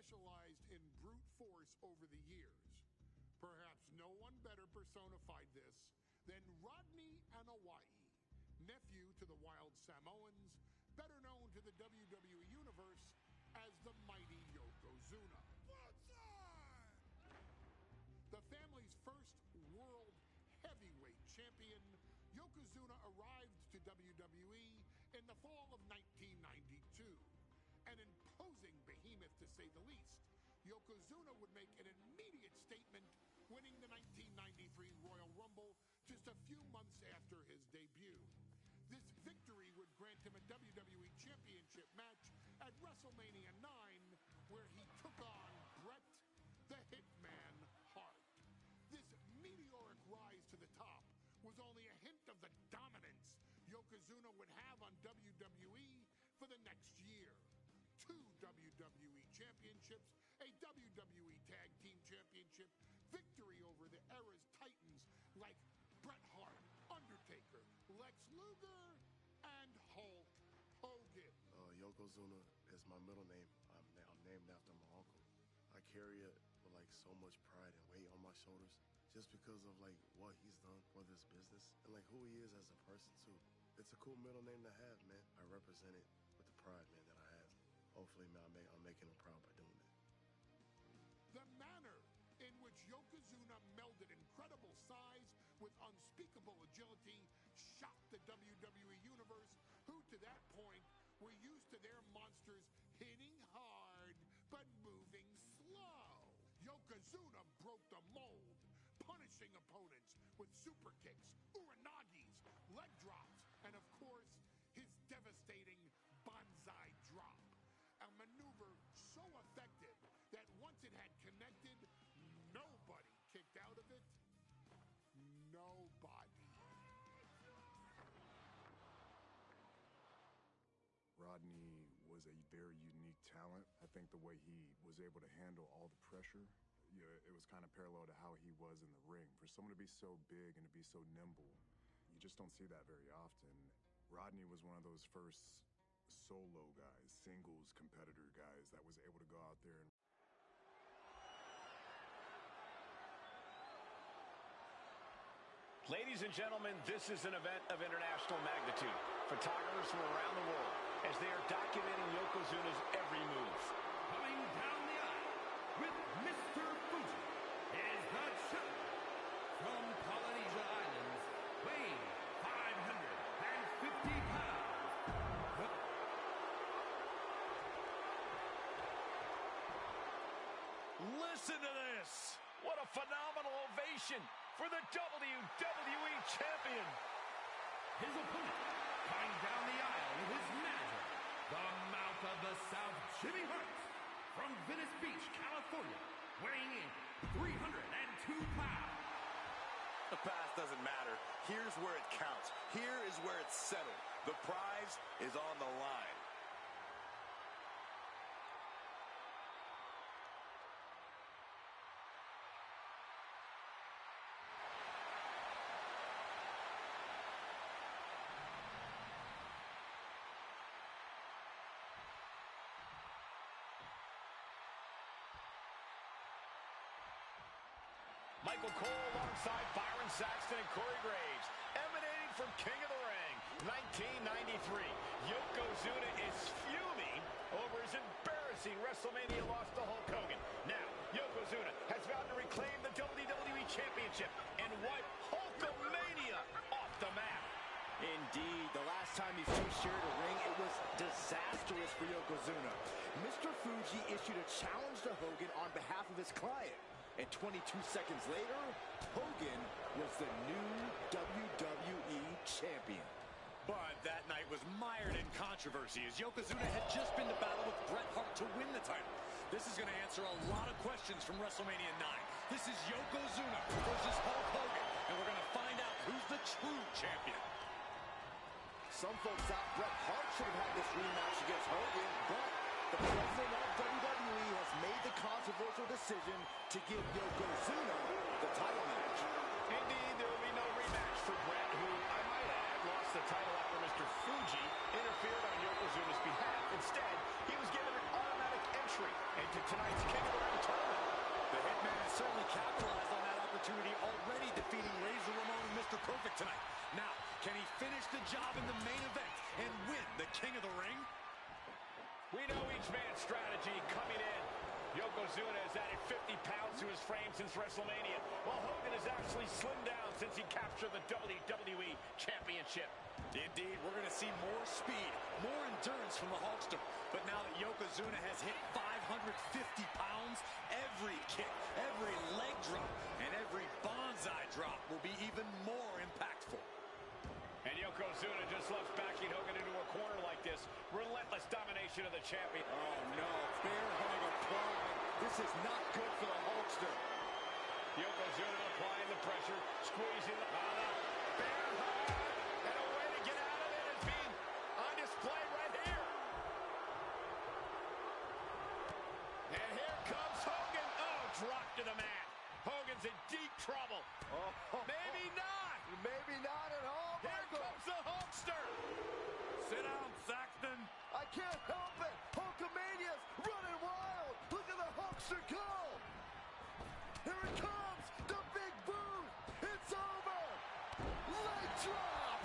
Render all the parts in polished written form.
specialized in brute force over the years. Perhaps no one better personified this than Rodney Anawai, nephew to the Wild Samoans, better known to the WWE Universe as the mighty Yokozuna. The family's first world heavyweight champion, Yokozuna arrived to WWE in the fall of 1992. An imposing behemoth, to say the least, Yokozuna would make an immediate statement, winning the 1993 Royal Rumble just a few months after his debut. This victory would grant him a WWE Championship match at WrestleMania 9, where he took on Bret the Hitman Hart. This meteoric rise to the top was only a hint of the dominance Yokozuna would have on WWE for the next year. 2 WWE championships, a WWE Tag Team Championship, victory over the era's titans like Bret Hart, Undertaker, Lex Luger, and Hulk Hogan. Yokozuna is my middle name. I'm named after my uncle. I carry it with like so much pride and weight on my shoulders just because of like what he's done for this business and like who he is as a person too. It's a cool middle name to have, man. I represent it with the pride, man, that I have. Hopefully, man, I'm making him proud by doing it. The manner in which Yokozuna melded incredible size with unspeakable agility shocked the WWE Universe, who to that point were used to their monsters hitting hard but moving slow. Yokozuna broke the mold, punishing opponents with super kicks, uranagis, leg drops, and of course, his devastating banzai drop. A maneuver so effective that once it had connected, nobody kicked out of it. Nobody. Rodney was a very unique talent. I think the way he was able to handle all the pressure, it was kind of parallel to how he was in the ring. For someone to be so big and to be so nimble, you just don't see that very often. Rodney was one of those first solo guys, singles competitor guys that was able to go out there and Ladies and gentlemen, this is an event of international magnitude. Photographers from around the world as they are documenting Yokozuna's every move. Coming down the aisle with Mr. Fuji is the champion from Polynesia Islands, weighing 550 pounds. Listen to this! What a phenomenal ovation for the WWE Champion! His opponent, coming down the aisle with his manager, the Mouth of the South, Jimmy Hart, from Venice Beach, California, weighing in 302 pounds. The past doesn't matter. Here's where it counts. Here is where it's settled. The prize is on the line. Michael Cole alongside Byron Saxton and Corey Graves, emanating from King of the Ring, 1993. Yokozuna is fuming over his embarrassing WrestleMania loss to Hulk Hogan. Now, Yokozuna has vowed to reclaim the WWE Championship and wipe Hulkamania off the map. Indeed, the last time these two shared a ring, it was disastrous for Yokozuna. Mr. Fuji issued a challenge to Hogan on behalf of his client. And 22 seconds later, Hogan was the new WWE Champion. But that night was mired in controversy as Yokozuna had just been to battle with Bret Hart to win the title. This is going to answer a lot of questions from WrestleMania 9. This is Yokozuna versus Hulk Hogan, and we're going to find out who's the true champion. Some folks thought Bret Hart should have had this rematch against Hogan, but the president of WWE has made the controversial decision to give Yokozuna the title match. Indeed, there will be no rematch for Bret, who, I might add, lost the title after Mr. Fuji interfered on Yokozuna's behalf. Instead, he was given an automatic entry into tonight's King of the Ring tournament. The Hitman has certainly capitalized on that opportunity, already defeating Razor Ramon and Mr. Perfect tonight. Now, can he finish the job in the main event and win the King of the Ring? We know each man's strategy coming in. Yokozuna has added 50 pounds to his frame since WrestleMania, while Hogan has actually slimmed down since he captured the WWE Championship. Indeed, we're going to see more speed, more endurance from the Hulkster. But now that Yokozuna has hit 550 pounds, every kick, every leg drop, and every bonsai drop will be even more impactful. And Yokozuna just loves backing Hogan into a corner like this. Relentless domination of the champion. Oh no, bear hug of pride. This is not good for the Hulkster. Yokozuna applying the pressure, squeezing the bear hug. And a way to get out of it is being on display right here. And here comes Hogan. Oh, drop to the mat. Hogan's in deep trouble. Oh, maybe not. Maybe not at all. Here comes the Hulkster. Sit down, Saxton. I can't help it. Hulkamania's running wild. Look at the Hulkster go. Here it comes. The big boot. It's over. Leg drop.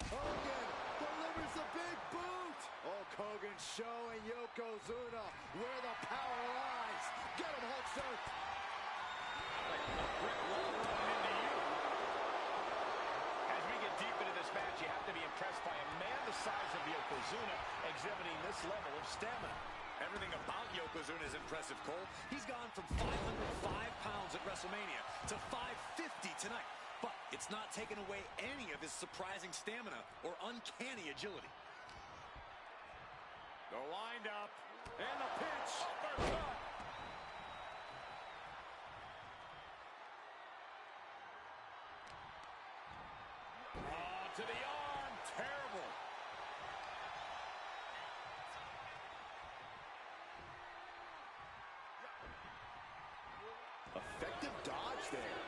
Hogan delivers a big boot. Hulk Hogan showing Yokozuna where the power lies. Get him, Hulkster. As we get deep into this match, you have to be impressed by a man the size of Yokozuna exhibiting this level of stamina. Everything about Yokozuna is impressive, Cole. He's gone from 505 pounds at WrestleMania to 550 tonight. But it's not taken away any of his surprising stamina or uncanny agility. The wind-up and the pinch. Uppercut. To the arm. Terrible. Effective dodge there.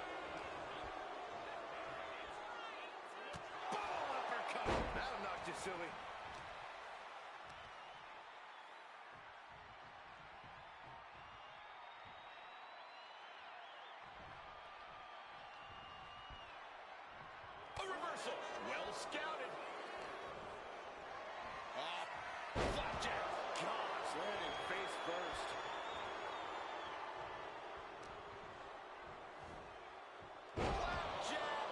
Boom, uppercut. That'll knock you silly. A reversal. Well scouted. Flapjack. Gosh, landing face first. Flapjack.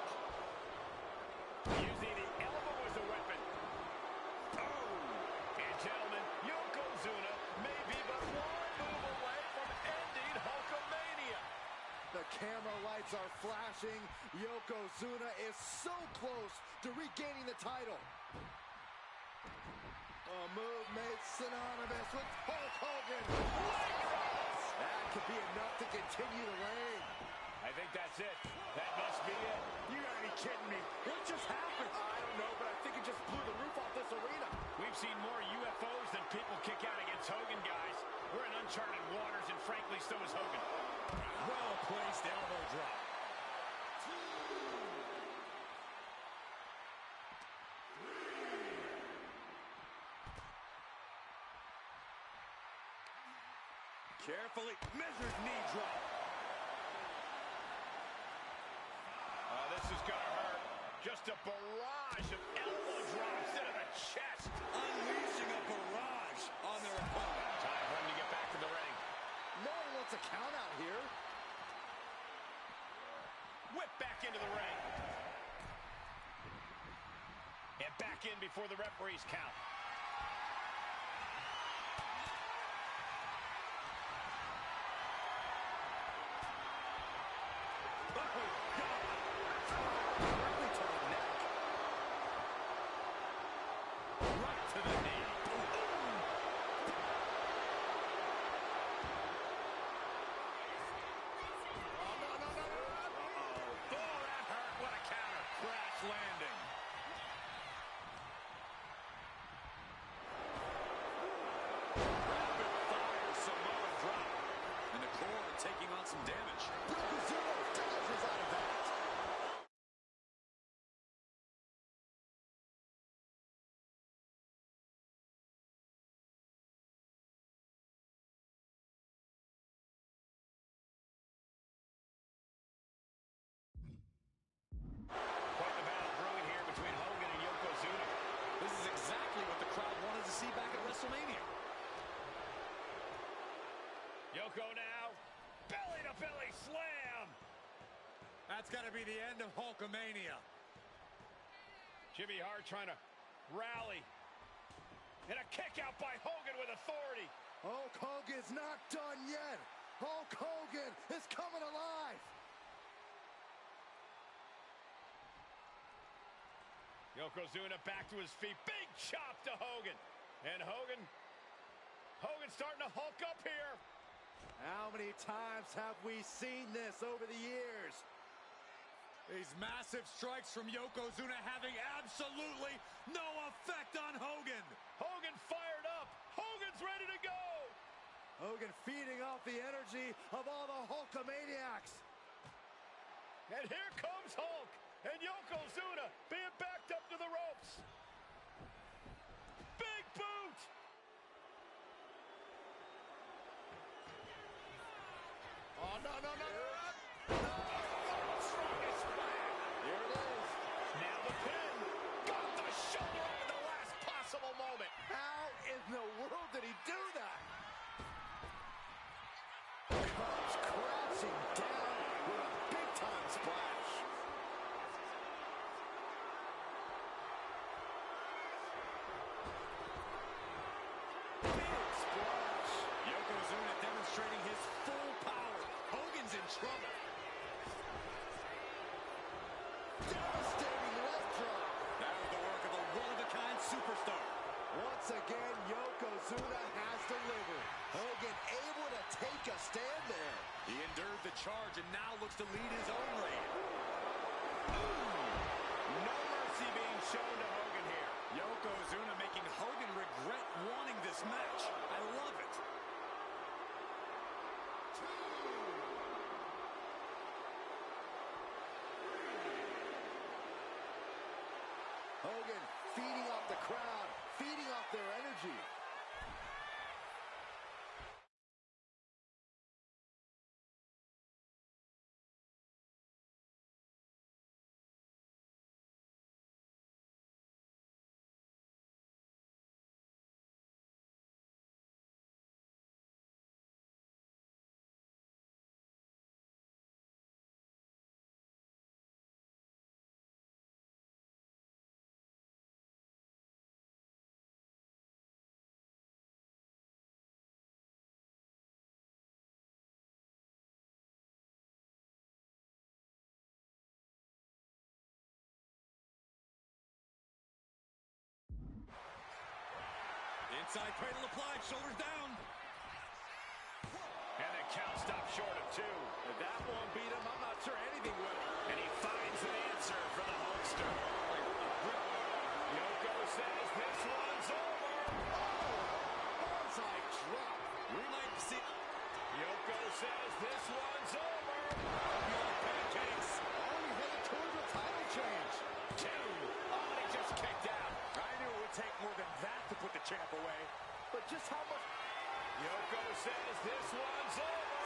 Using the elbow as a weapon. Oh. And gentlemen, Yokozuna may be but one move away from ending Hulkamania. The camera lights are flashing. Yokozuna is so close to regaining the title. A move made synonymous with Hulk Hogan. That could be enough to continue the reign. I think that's it. That must be it. You gotta be kidding me. What just happened? I don't know, but I think it just blew the roof off this arena. We've seen more UFOs than people kick out against Hogan, guys. We're in uncharted waters, and frankly, so is Hogan. Well-placed elbow drop. Carefully measured knee drop. This is gonna hurt. Just a barrage of elbow drops into the chest. Unleashing a barrage on their opponent. Time for him to get back to the ring. No one wants a count out here. Whip back into the ring. And back in before the referees count. Landing. Rapid fire Samoa drop. And the core taking on some damage. Yokozuna dodges out of that. WrestleMania. Yoko now. Belly-to-belly slam. That's got to be the end of Hulkamania. Jimmy Hart trying to rally. And a kick out by Hogan with authority. Hulk Hogan's not done yet. Hulk Hogan is coming alive. Yokozuna back to his feet. Big chop to Hogan. And Hogan starting to hulk up here. How many times have we seen this over the years? These massive strikes from Yokozuna having absolutely no effect on Hogan. Hogan fired up. Hogan's ready to go. Hogan feeding off the energy of all the Hulkamaniacs. And here comes Hulk. And Yokozuna being backed up to the ropes. Big boot. Oh, no. Here it is. Now the pin. Got the shoulder up at the last possible moment. How in the world did he do that? Comes crashing down with a big-time splash. Big splash. Yokozuna demonstrating his full power. Hogan's in trouble. Devastating left drop. That was the work of a one-of-a-kind superstar. Once again, Yokozuna has delivered. Hogan able to take a stand there. He endured the charge and now looks to lead his own reign. No mercy being shown to Hogan here. Yokozuna making Hogan regret wanting this match. I love it. Hogan feeding off the crowd, feeding off their energy. Inside cradle applied, shoulders down. And the count stopped short of 2. If that won't beat him, I'm not sure anything will. And he finds an answer for the Hulkster. Yoko says this one's over. Bonsai drop. We might see. Yoko says this one's over. Pancakes. Oh, he headed towards a title change. 2. Oh, and he just kicked out. I knew it would take more than that to put the champ away. But just how much... Yoko says this one's over.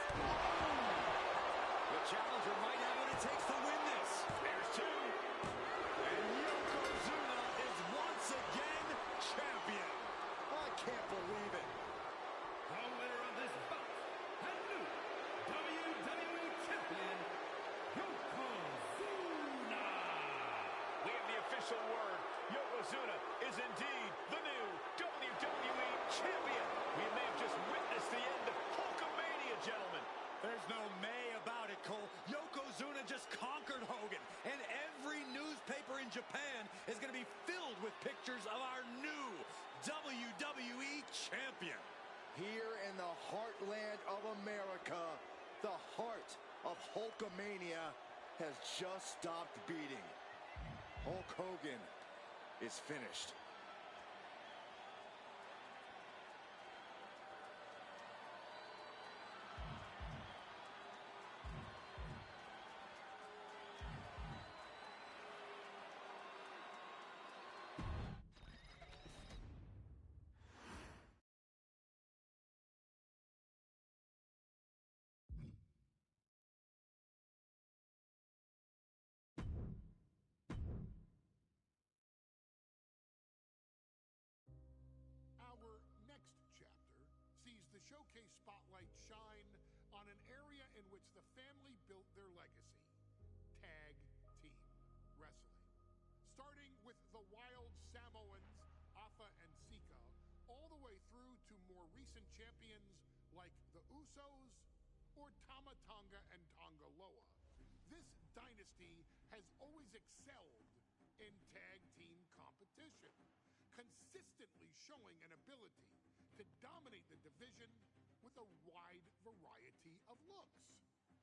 The challenger might have what it takes to win this. There's 2. And Yokozuna is once again champion. I can't believe it. The winner of this bout, and new WWE Champion, Yokozuna. We have the official word. Yokozuna is indeed the new WWE Champion. We may have just witnessed the end of Hulkamania, gentlemen. There's no may about it, Cole. Yokozuna just conquered Hogan, and every newspaper in Japan is going to be filled with pictures of our new WWE Champion. Here in the heartland of America, the heart of Hulkamania has just stopped beating. Hulk Hogan is finished. spotlight shine on an area in which the family built their legacy: tag team wrestling. Starting with the wild Samoans, Afa and Sika, all the way through to more recent champions like the Usos or Tama Tonga and Tonga Loa. This dynasty has always excelled in tag team competition, consistently showing an ability to dominate the division with a wide variety of looks.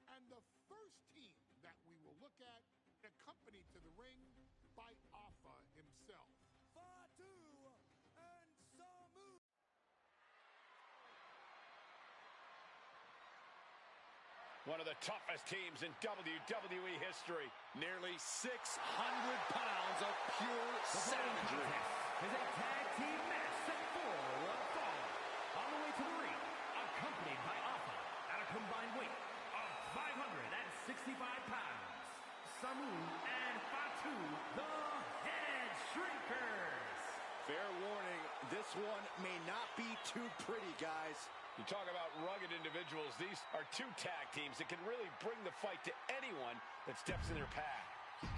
And the first team that we will look at, accompanied to the ring by Afa himself. Fatu and Samu. One of the toughest teams in WWE history. Nearly 600 pounds of pure savagery. Is a tag team match set for one fall. On the way to the ring, accompanied by Afa at a combined weight of 565 pounds. Samu and Fatu, the Head Shrinkers. Fair warning, this one may not be too pretty, guys. You talk about rugged individuals. These are two tag teams that can really bring the fight to anyone that steps in their path.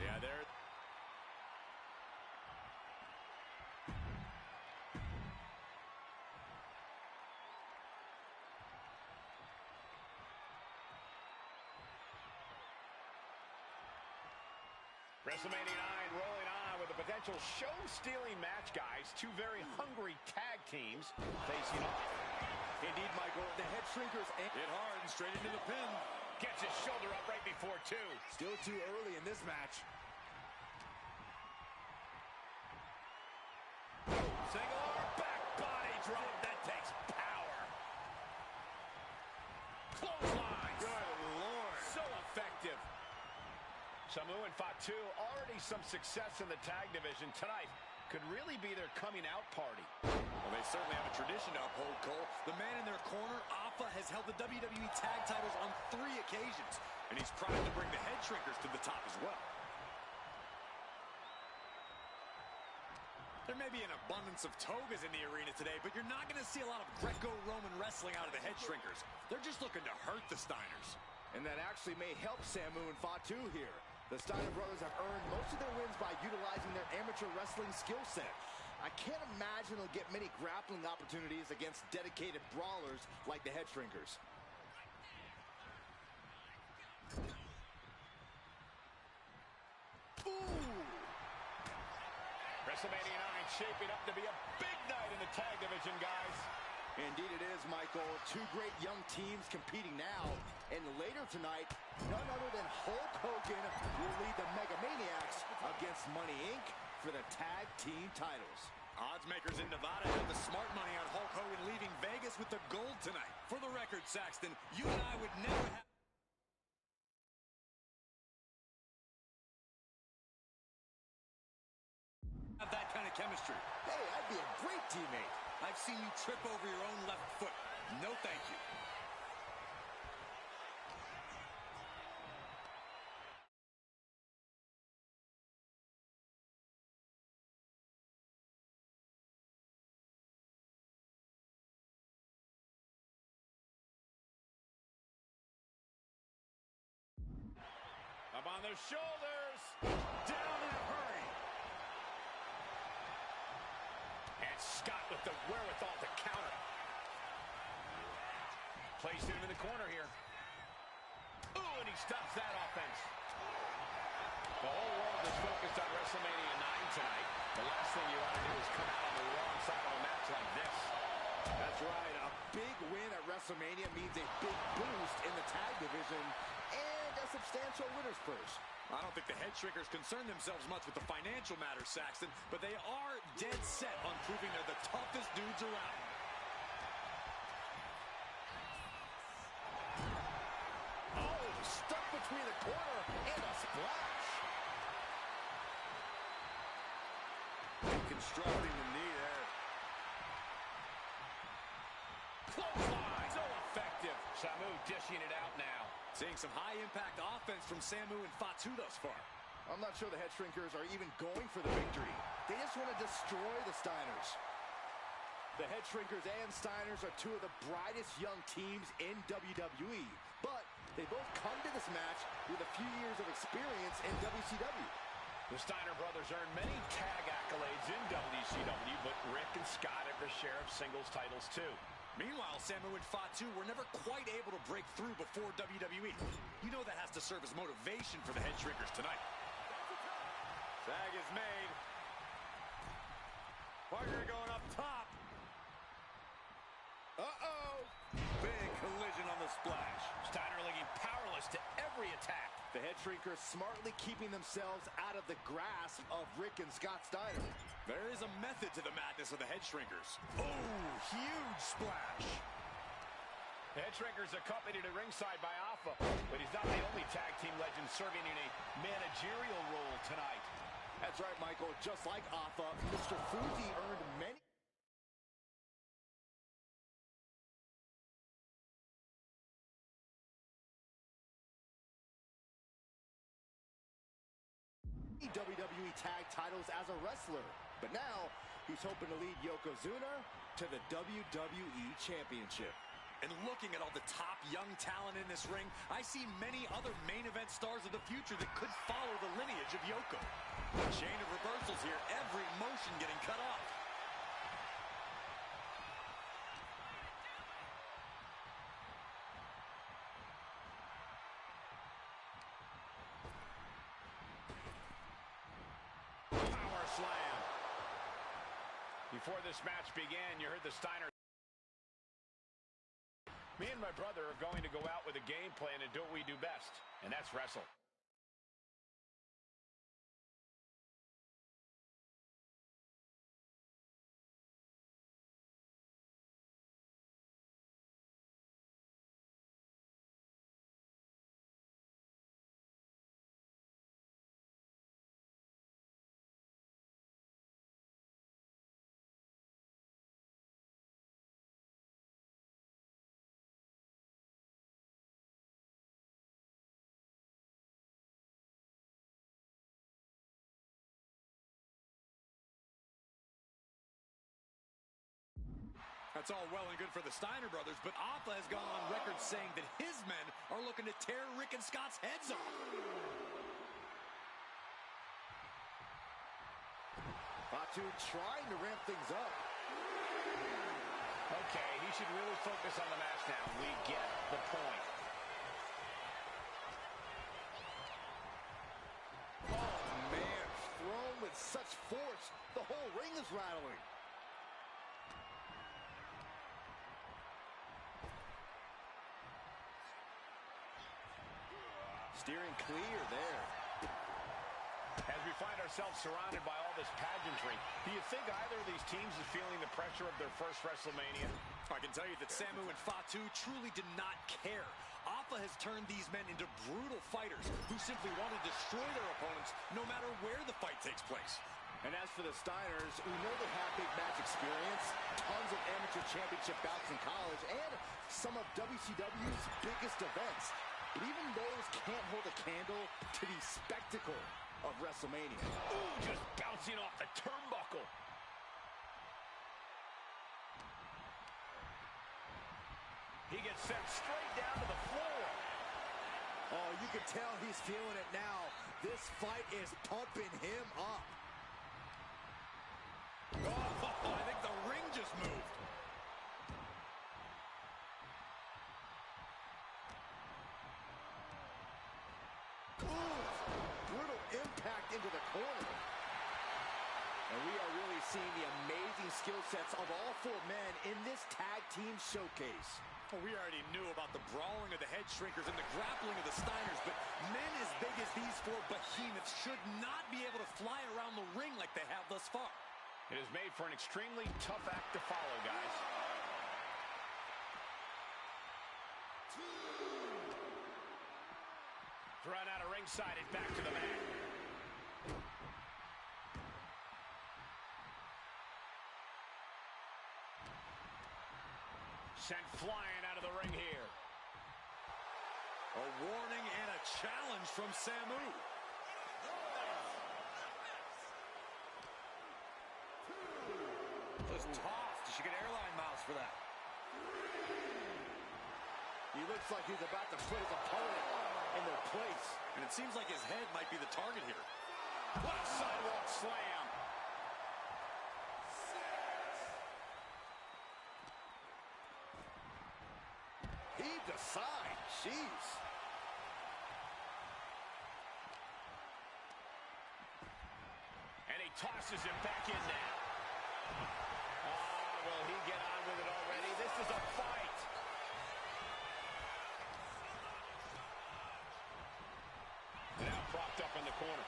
Yeah, they're... WrestleMania 9 rolling on with a potential show-stealing match, guys. Two very hungry tag teams facing off. Indeed, Michael, the Head Shrinkers hit hard and straight into the pin. Gets his shoulder up right before two. Still too early in this match. Single arm back body drop. That takes power. Clothesline. Good Lord. So effective. Samu and Fatu, already some success in the tag division tonight. Could really be their coming out party. Well, they certainly have a tradition to uphold, Cole. The man in their corner, Afa, has held the WWE tag titles on 3 occasions, and he's proud to bring the Head Shrinkers to the top as well. There may be an abundance of togas in the arena today, but you're not going to see a lot of Greco-Roman wrestling out of the Head Shrinkers. They're just looking to hurt the Steiners. And that actually may help Samu and Fatu here. The Steiner brothers have earned most of their wins by utilizing their amateur wrestling skill set. I can't imagine they'll get many grappling opportunities against dedicated brawlers like the Head Shrinkers. Ooh! WrestleMania 9 shaping up to be a big night in the tag division, guys. Indeed it is, Michael. Two great young teams competing now. And later tonight, none other than Hulk Hogan will lead the Mega Maniacs against Money Inc. for the tag team titles. Odds makers in Nevada have the smart money on Hulk Hogan leaving Vegas with the gold tonight. For the record, Saxton, you and I would never have that kind of chemistry. Hey, I'd be a great teammate. I've seen you trip over your own left foot. No thank you. Up on their shoulders. Down in a hurry. And Scott with the wherewithal to counter. Placing him in the corner here. Ooh, and he stops that offense. The whole world is focused on WrestleMania 9 tonight. The last thing you want to do is come out on the wrong side of a match like this. That's right. A big win at WrestleMania means a big boost in the tag division and a substantial winner's purse. I don't think the Head Shrinkers concern themselves much with the financial matters, Saxton, but they are dead set on proving they're the toughest dudes around. Oh, stuck between the corner and a splash. Constructing the knee there. Clothesline. So effective. Samu dishing it out now. Seeing some high-impact offense from Samu and Fatu thus far. I'm not sure the Head Shrinkers are even going for the victory. They just want to destroy the Steiners. The Head Shrinkers and Steiners are two of the brightest young teams in WWE, but they both come to this match with a few years of experience in WCW. The Steiner brothers earned many tag accolades in WCW, but Rick and Scott have their share of singles titles too. Meanwhile, Samu and Fatu were never quite able to break through before WWE. You know that has to serve as motivation for the Head Shrinkers tonight. Tag is made. Parker going up top. Uh-oh. Big collision on the splash. Steiner looking powerless to every attack. The Head Shrinkers smartly keeping themselves out of the grasp of Rick and Scott Steiner. There is a method to the madness of the Head Shrinkers. Oh, huge splash. The Head Shrinkers accompanied at ringside by Alpha, but he's not the only tag team legend serving in a managerial role tonight. That's right, Michael. Just like Alpha, Mr. Fuji earned many WWE tag titles as a wrestler, but now he's hoping to lead Yokozuna to the WWE Championship. And looking at all the top young talent in this ring, I see many other main event stars of the future that could follow the lineage of Yoko. A chain of reversals here, every motion getting cut off. Power slam. Before this match began, you heard the Steiner. Me and my brother are going to go out with a game plan and do what we do best, and that's wrestle. That's all well and good for the Steiner brothers, but Alpha has gone on record saying that his men are looking to tear Rick and Scott's heads off. Fatu trying to ramp things up. Okay, he should really focus on the match now. We get the point. Oh, man, thrown with such force, the whole ring is rattling. Steering clear there. As we find ourselves surrounded by all this pageantry, do you think either of these teams is feeling the pressure of their first WrestleMania? I can tell you that Samu and Fatu truly did not care. Alpha has turned these men into brutal fighters who simply want to destroy their opponents no matter where the fight takes place. And as for the Steiners, we know they have big match experience, tons of amateur championship bouts in college, and some of WCW's biggest events. But even those can't hold a candle to the spectacle of WrestleMania. Ooh, just bouncing off the turnbuckle. He gets sent straight down to the floor. Oh, you can tell he's feeling it now. This fight is pumping him up. Oh, I think the ring just moved. Brutal impact into the corner. And we are really seeing the amazing skill sets of all four men in this tag team showcase. Well, we already knew about the brawling of the Head Shrinkers and the grappling of the Steiners, but men as big as these four behemoths should not be able to fly around the ring like they have thus far. It is made for an extremely tough act to follow, guys. Run out of ringside and back to the mat. Sent flying out of the ring here. A warning and a challenge from Samu. Just tossed. Did she get airline? for that. He looks like he's about to put his opponent in their place. And it seems like his head might be the target here. What a sidewalk slam. Heaved aside. Jeez. And he tosses him back in now. Will he get on with it already? This is a fight. Now propped up in the corner.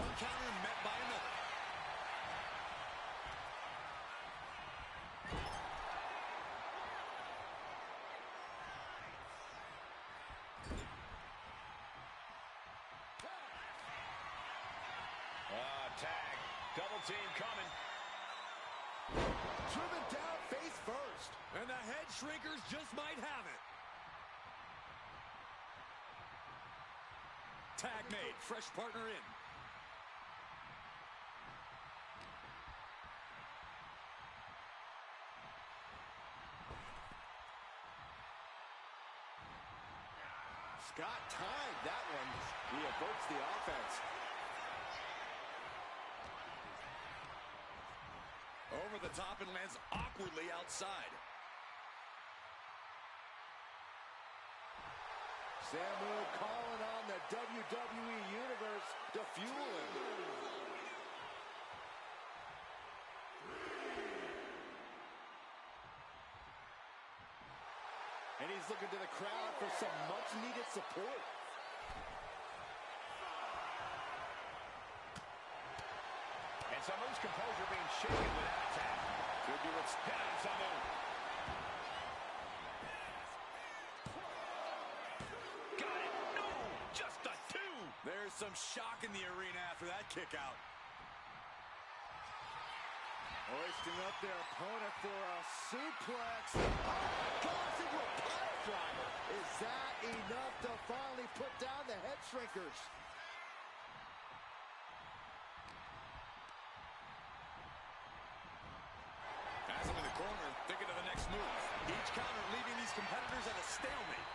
One counter met by another. Tag. Double team coming. Driven down face first. And the head shrinkers just might have it. Tag made. Fresh partner in. Scott timed that one. He averts the offense. Over the top and lands awkwardly outside. Samu calling on the WWE Universe to fuel him. And he's looking to the crowd for some much-needed support. And Samu's composure being shaken with that attack. Could be what's down Samu. Got it. No, just a two. There's some shock in the arena after that kick out. Hoisting up their opponent for a suplex. Oh my gosh, into a pile driver. Is that enough to finally put down the head shrinkers? Has him in the corner, thinking of the next move. Each counter leaving these competitors at a stalemate.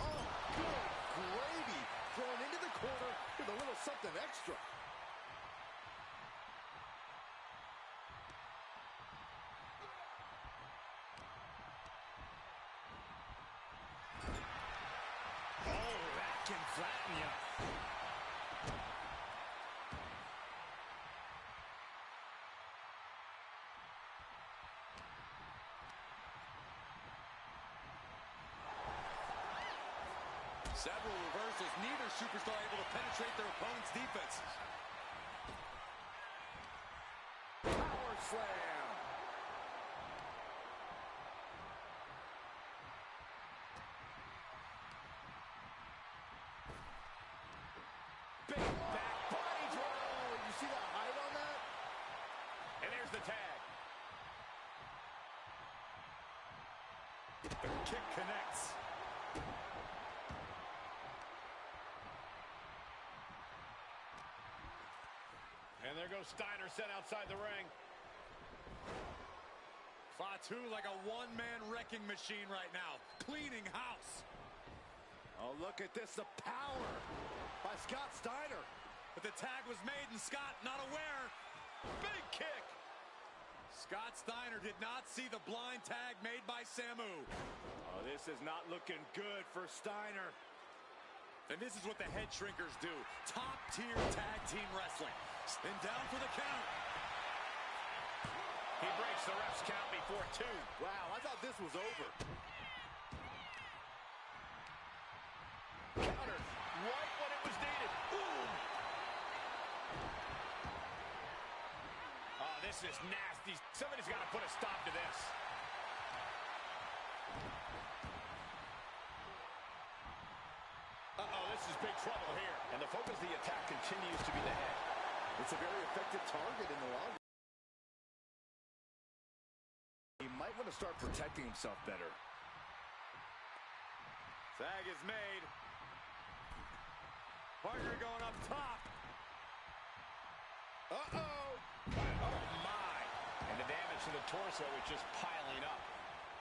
Oh, good gravy. Thrown into the corner with a little something extra. Oh, that can flatten you. Several reversals, neither superstar able to penetrate their opponent's defenses. Power slam. Big back body drop. Oh, you see that height on that? And there's the tag. The kick connects. And there goes Steiner sent outside the ring. Fatu like a one-man wrecking machine right now. Cleaning house. Oh, look at this, the power by Scott Steiner. But the tag was made and Scott not aware. Big kick. Scott Steiner did not see the blind tag made by Samu. Oh, this is not looking good for Steiner. And this is what the head shrinkers do. Top-tier tag team wrestling. And down for the count. He breaks the ref's count before two. Wow, I thought this was over. Counter right when it was needed. Boom. Oh, this is nasty. Somebody's got to put a stop to this. Uh-oh, this is big trouble here. And the focus of the attack continues to be the head. It's a very effective target in the long run. He might want to start protecting himself better. Tag is made. Partner going up top. Uh-oh. Oh, my. And the damage to the torso is just piling up.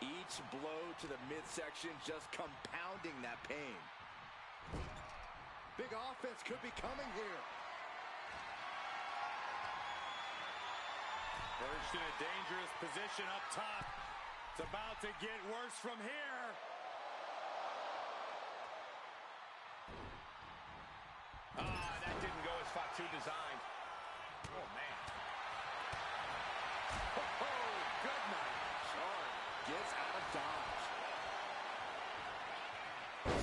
Each blow to the midsection just compounding that pain. Big offense could be coming here. Perched in a dangerous position up top. It's about to get worse from here. That didn't go as Fatu designed. Oh, man. Oh, good night. Sorry. Gets out of dodge.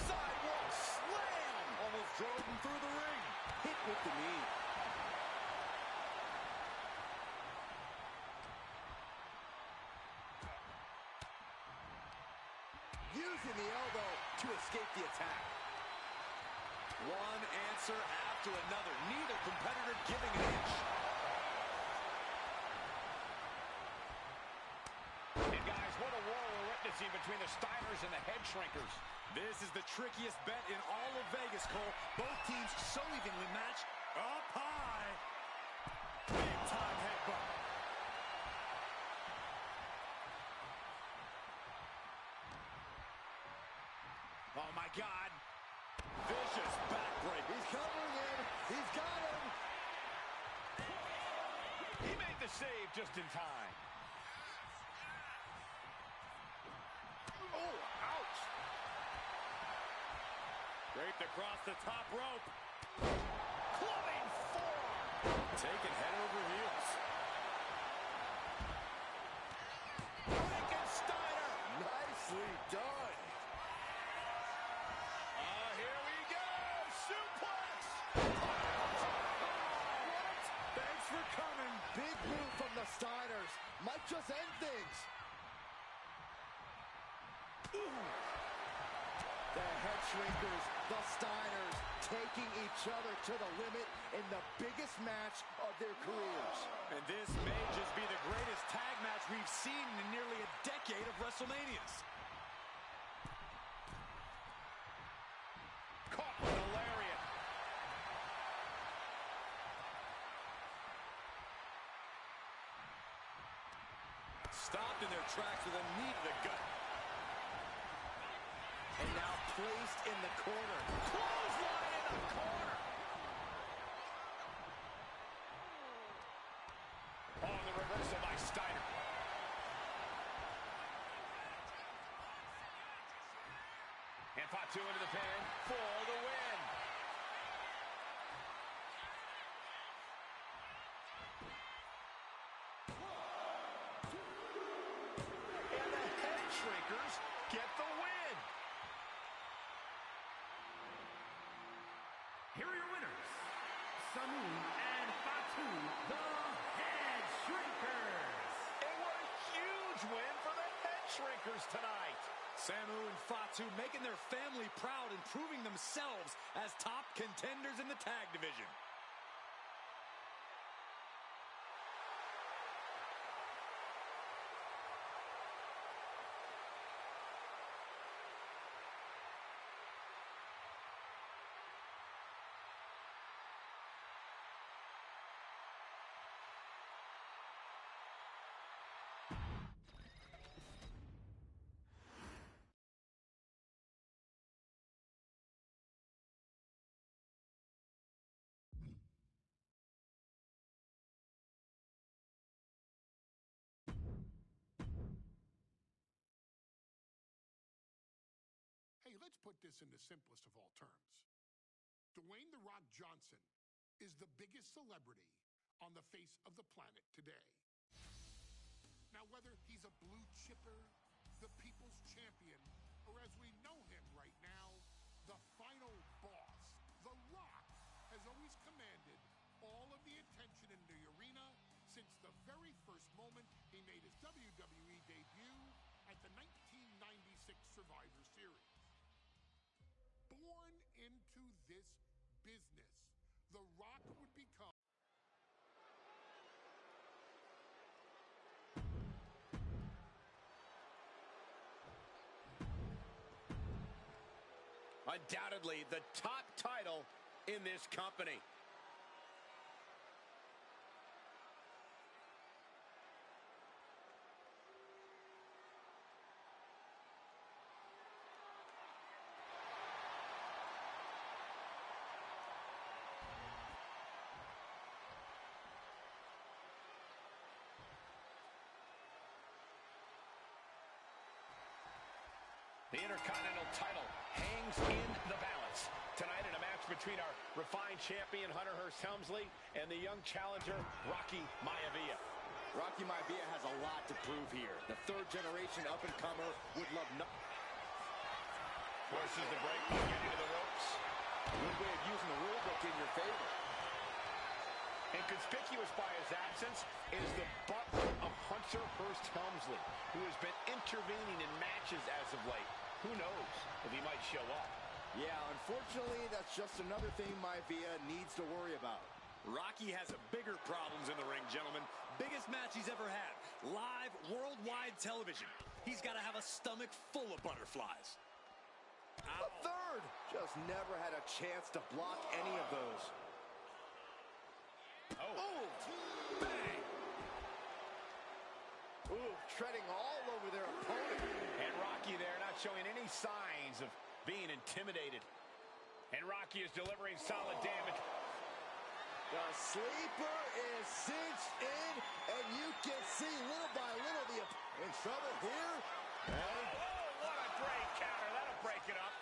Sidewalk slam. Almost drove him through the ring. Hit with the knee. Using the elbow to escape the attack. One answer after another. Neither competitor giving an inch. And guys, what a war we're witnessing between the Steiners and the Head Shrinkers. This is the trickiest bet in all of Vegas, Cole. Both teams so evenly matched. Up high. Big time headbutt. Oh, my God. Vicious backbreak. He's covering him. He's got him. He made the save just in time. Oh, ouch. Draped across the top rope. Clubbing forearm. Taken head over heels. Frankensteiner. Nicely done. Here we go. Suplex. Thanks for coming. Big move from the Steiners. Might just end things. Ooh. The Head Shrinkers, the Steiners, taking each other to the limit in the biggest match of their careers. And this may just be the greatest tag match we've seen in nearly a decade of WrestleManias. Caught with a lariat. Stopped in their tracks with a knee to the gut. And now placed in the corner. Clothesline in the corner. Oh, the reversal by Steiner. And Fatu into the pin for the win. And the Head Shrinkers get the win. Here are your winners, Samu and Fatu, the Head Shrinkers. And what a huge win for the Head Shrinkers tonight. Samu and Fatu making their family proud and proving themselves as top contenders in the tag division. Hey, let's put this in the simplest of all terms. Dwayne "The Rock" Johnson is the biggest celebrity on the face of the planet today. Now, whether he's a blue chipper, the people's champion, or as we know him right now, the final boss, The Rock has always commanded all of the attention in the arena since the very first moment he made his WWE debut at the 1996 Survivor Series. Born into this business, The Rock would become undoubtedly the top title in this company. The Intercontinental title hangs in the balance. Tonight in a match between our refined champion, Hunter Hearst Helmsley, and the young challenger, Rocky Maivia. Rocky Maivia has a lot to prove here. The third-generation up-and-comer would love nothing. Forces the break by getting to the ropes. Good way of using the rule book in your favor. And conspicuous by his absence is the butler of Hunter Hearst Helmsley, who has been intervening in matches as of late. Who knows if he might show up? Yeah, unfortunately, that's just another thing Maivia needs to worry about. Rocky has bigger problems in the ring, gentlemen. Biggest match he's ever had. Live, worldwide television. He's got to have a stomach full of butterflies. A third! Just never had a chance to block any of those. Oh. Bang! Ooh, treading all over their opponent. And Rocky there not showing any signs of being intimidated. And Rocky is delivering solid damage. The sleeper is cinched in, and you can see little by little the in trouble here. And what a great counter. That'll break it up.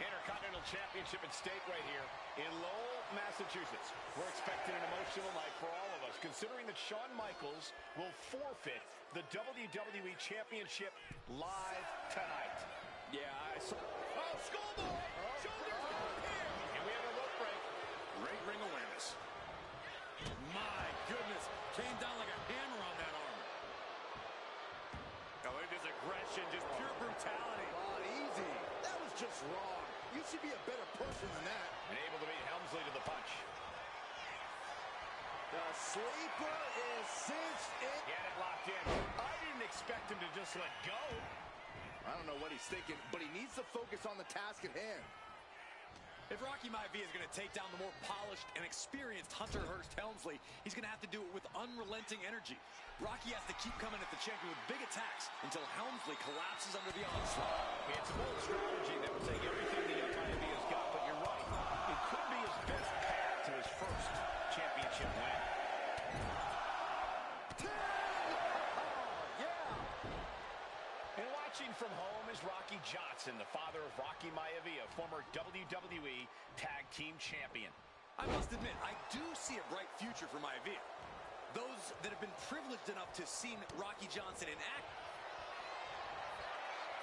Intercontinental Championship at stake right here in Lowell, Massachusetts. We're expecting an emotional night for all of us, considering that Shawn Michaels will forfeit the WWE Championship live tonight. yeah, I saw. Oh, schoolboy! Shoulders up here! And we have a rope break. Great ring awareness. My goodness. Came down like a hammer on that arm. Oh, look at this aggression. Just pure brutality. Not easy. That was just wrong. You should be a better person than that. And able to beat Helmsley to the punch. The sleeper is cinched in. Get it locked in. I didn't expect him to just let go. I don't know what he's thinking, but he needs to focus on the task at hand. If Rocky Maivia is going to take down the more polished and experienced Hunter Hearst Helmsley, he's going to have to do it with unrelenting energy. Rocky has to keep coming at the champion with big attacks until Helmsley collapses under the onslaught. It's a bold strategy that will take everything the young Maivia's got, but you're right. It could be his best path to his first championship win. And watching from home is Rocky Johnson, the father of Rocky Maivia, former WWE Tag Team Champion. I must admit, I do see a bright future for Maivia. Those that have been privileged enough to see Rocky Johnson in act.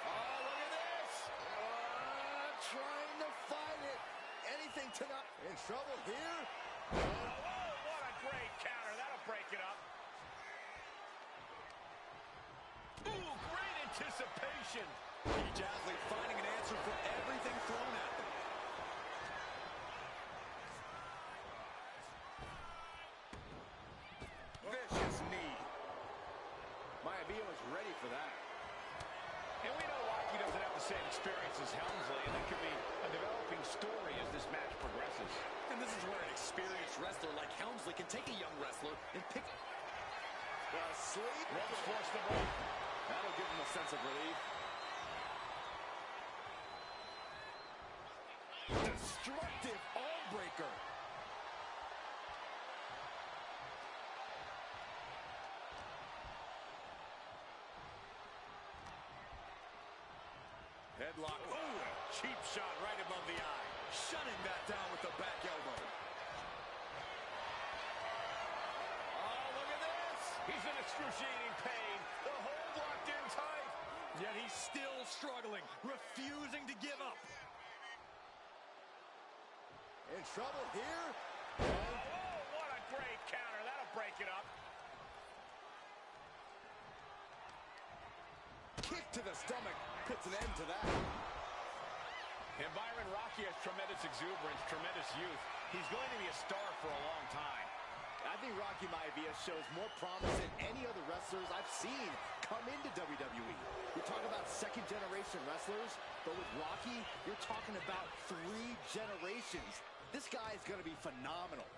Oh, look at this! Trying to fight it. Anything tonight. In trouble here. Oh, what a great counter. That'll break it up. Ooh, great anticipation. Each athlete finding an answer for everything thrown at them. Vicious knee. Maivia was ready for that. And we know Rocky doesn't have the same experience as Helmsley, and it could be a developing story as this match progresses. And this is where an experienced wrestler like Helmsley can take a young wrestler and pick. The sleep. Ropes force the break. That'll give him a sense of relief. Destructive arm breaker. Headlock. Oh, cheap shot right above the eye. Shutting that down with the back elbow. Oh, look at this. He's in excruciating pain. The hold locked in tight. Yet he's still struggling, refusing to give up. In trouble here. Oh, what a great counter. That'll break it up. Kick to the stomach puts an end to that. And Byron, Rocky has tremendous exuberance, tremendous youth. He's going to be a star for a long time. I think Rocky Maivia shows more promise than any other wrestlers I've seen come into WWE. We talk about second-generation wrestlers, but with Rocky, you're talking about 3 generations. This guy is going to be phenomenal.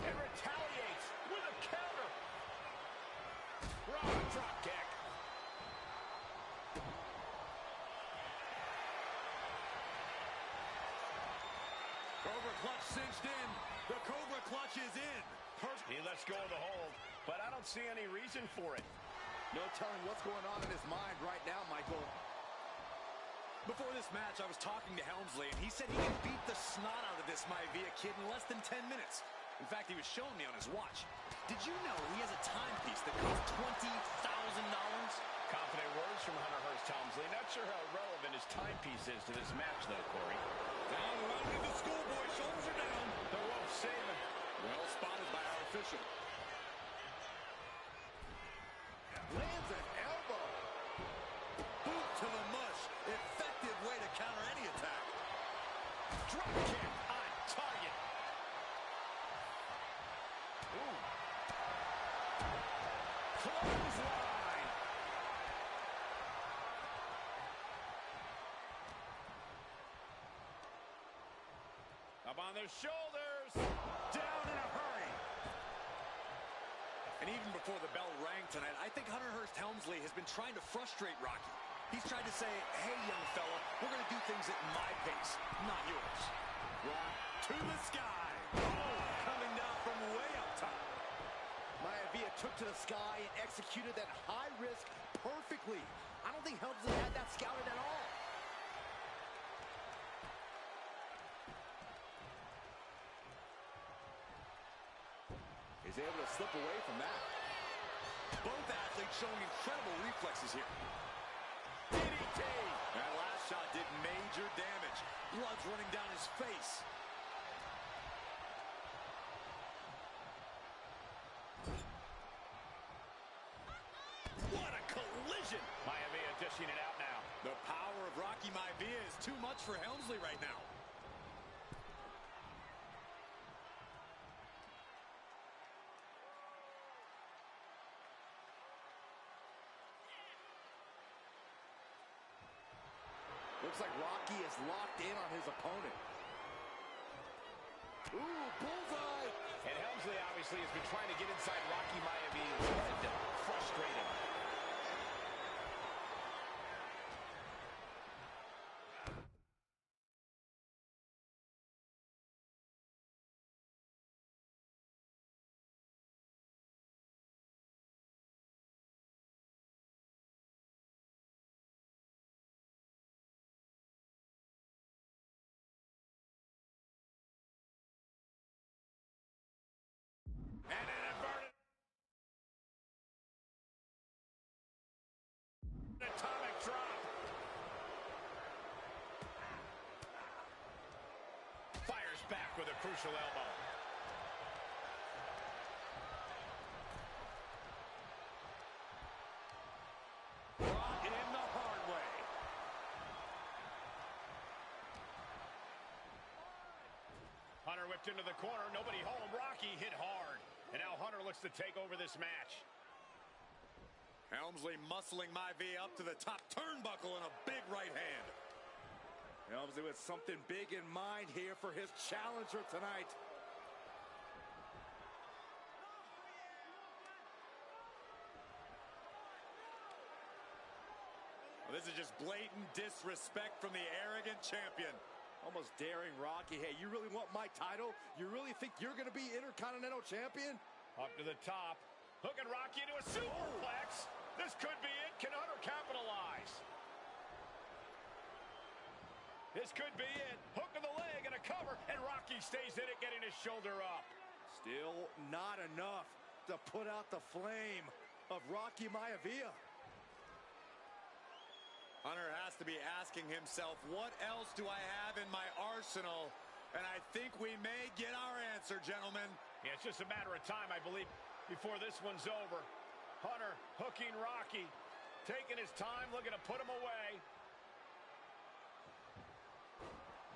And retaliates with a counter. Raw drop kick. Cobra clutch cinched in. The Cobra clutch is in. He lets go of the hold, but I don't see any reason for it. No telling what's going on in his mind right now, Michael. Before this match, I was talking to Helmsley, and he said he can beat the snot out of this Maivia kid in less than 10 minutes. In fact, he was showing me on his watch. Did you know he has a timepiece that costs $20,000? Confident words from Hunter Hearst Helmsley. Not sure how relevant his timepiece is to this match, though, Corey. Down around to the schoolboy. Shoulders are down. The rope saving. Well spotted by our official. Lands an elbow. Boot to the mush. Effective way to counter any attack. Drop kick on target. Ooh. Clothesline. Up on their shoulders. Down in a hurry. And even before the bell rang tonight, I think Hunter Hearst Helmsley has been trying to frustrate Rocky. He's tried to say, hey, young fella, we're going to do things at my pace, not yours. Rock to the sky. Oh, coming down from way up top. Maivia took to the sky and executed that high risk perfectly. I don't think Helmsley had that scouted at all. He's able to slip away from that. Both athletes showing incredible reflexes here. DDT! That last shot did major damage. Blood's running down his face. What a collision! Maivia dishing it out now. The power of Rocky Maivia is too much for Helmsley right now. Looks like Rocky is locked in on his opponent. Ooh, bullseye! And Helmsley obviously has been trying to get inside Rocky Maivia's head. Frustrating. And an inverted atomic drop. Fires back with a crucial elbow. Brought in the hard way. Hunter whipped into the corner. Nobody home. Rocky hit hard. And now Hunter looks to take over this match. Helmsley muscling Maivia up to the top turnbuckle and a big right hand. Helmsley with something big in mind here for his challenger tonight. Well, this is just blatant disrespect from the arrogant champion. Almost daring Rocky. Hey, you really want my title? You really think you're going to be Intercontinental Champion? Up to the top. Hooking Rocky into a superplex. This could be it. Can Hunter capitalize? This could be it. Hook of the leg and a cover. And Rocky stays in it, getting his shoulder up. Still not enough to put out the flame of Rocky Maivia. Hunter has to be asking himself, what else do I have in my arsenal? And I think we may get our answer, gentlemen. Yeah, it's just a matter of time, I believe, before this one's over. Hunter hooking Rocky, taking his time, looking to put him away.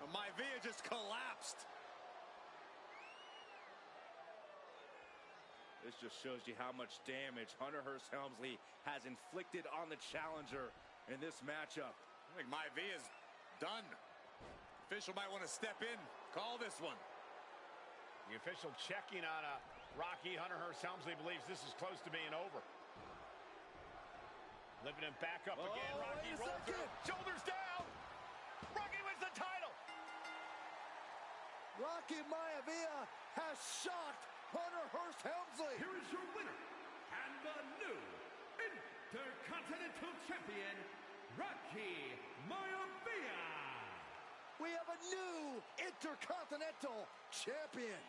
Maivia just collapsed. This just shows you how much damage Hunter Hearst Helmsley has inflicted on the challenger in this matchup. I think Maivia's done. Official might want to step in, call this one. The official checking on Rocky. Hunter Hearst Helmsley believes this is close to being over. Lifting him back up again. Rocky rolls through. Shoulders down. Rocky wins the title. Rocky Maivia has shocked Hunter Hearst Helmsley. Here is your winner, and the new Intercontinental Champion, Rocky Maivia. We have a new Intercontinental Champion.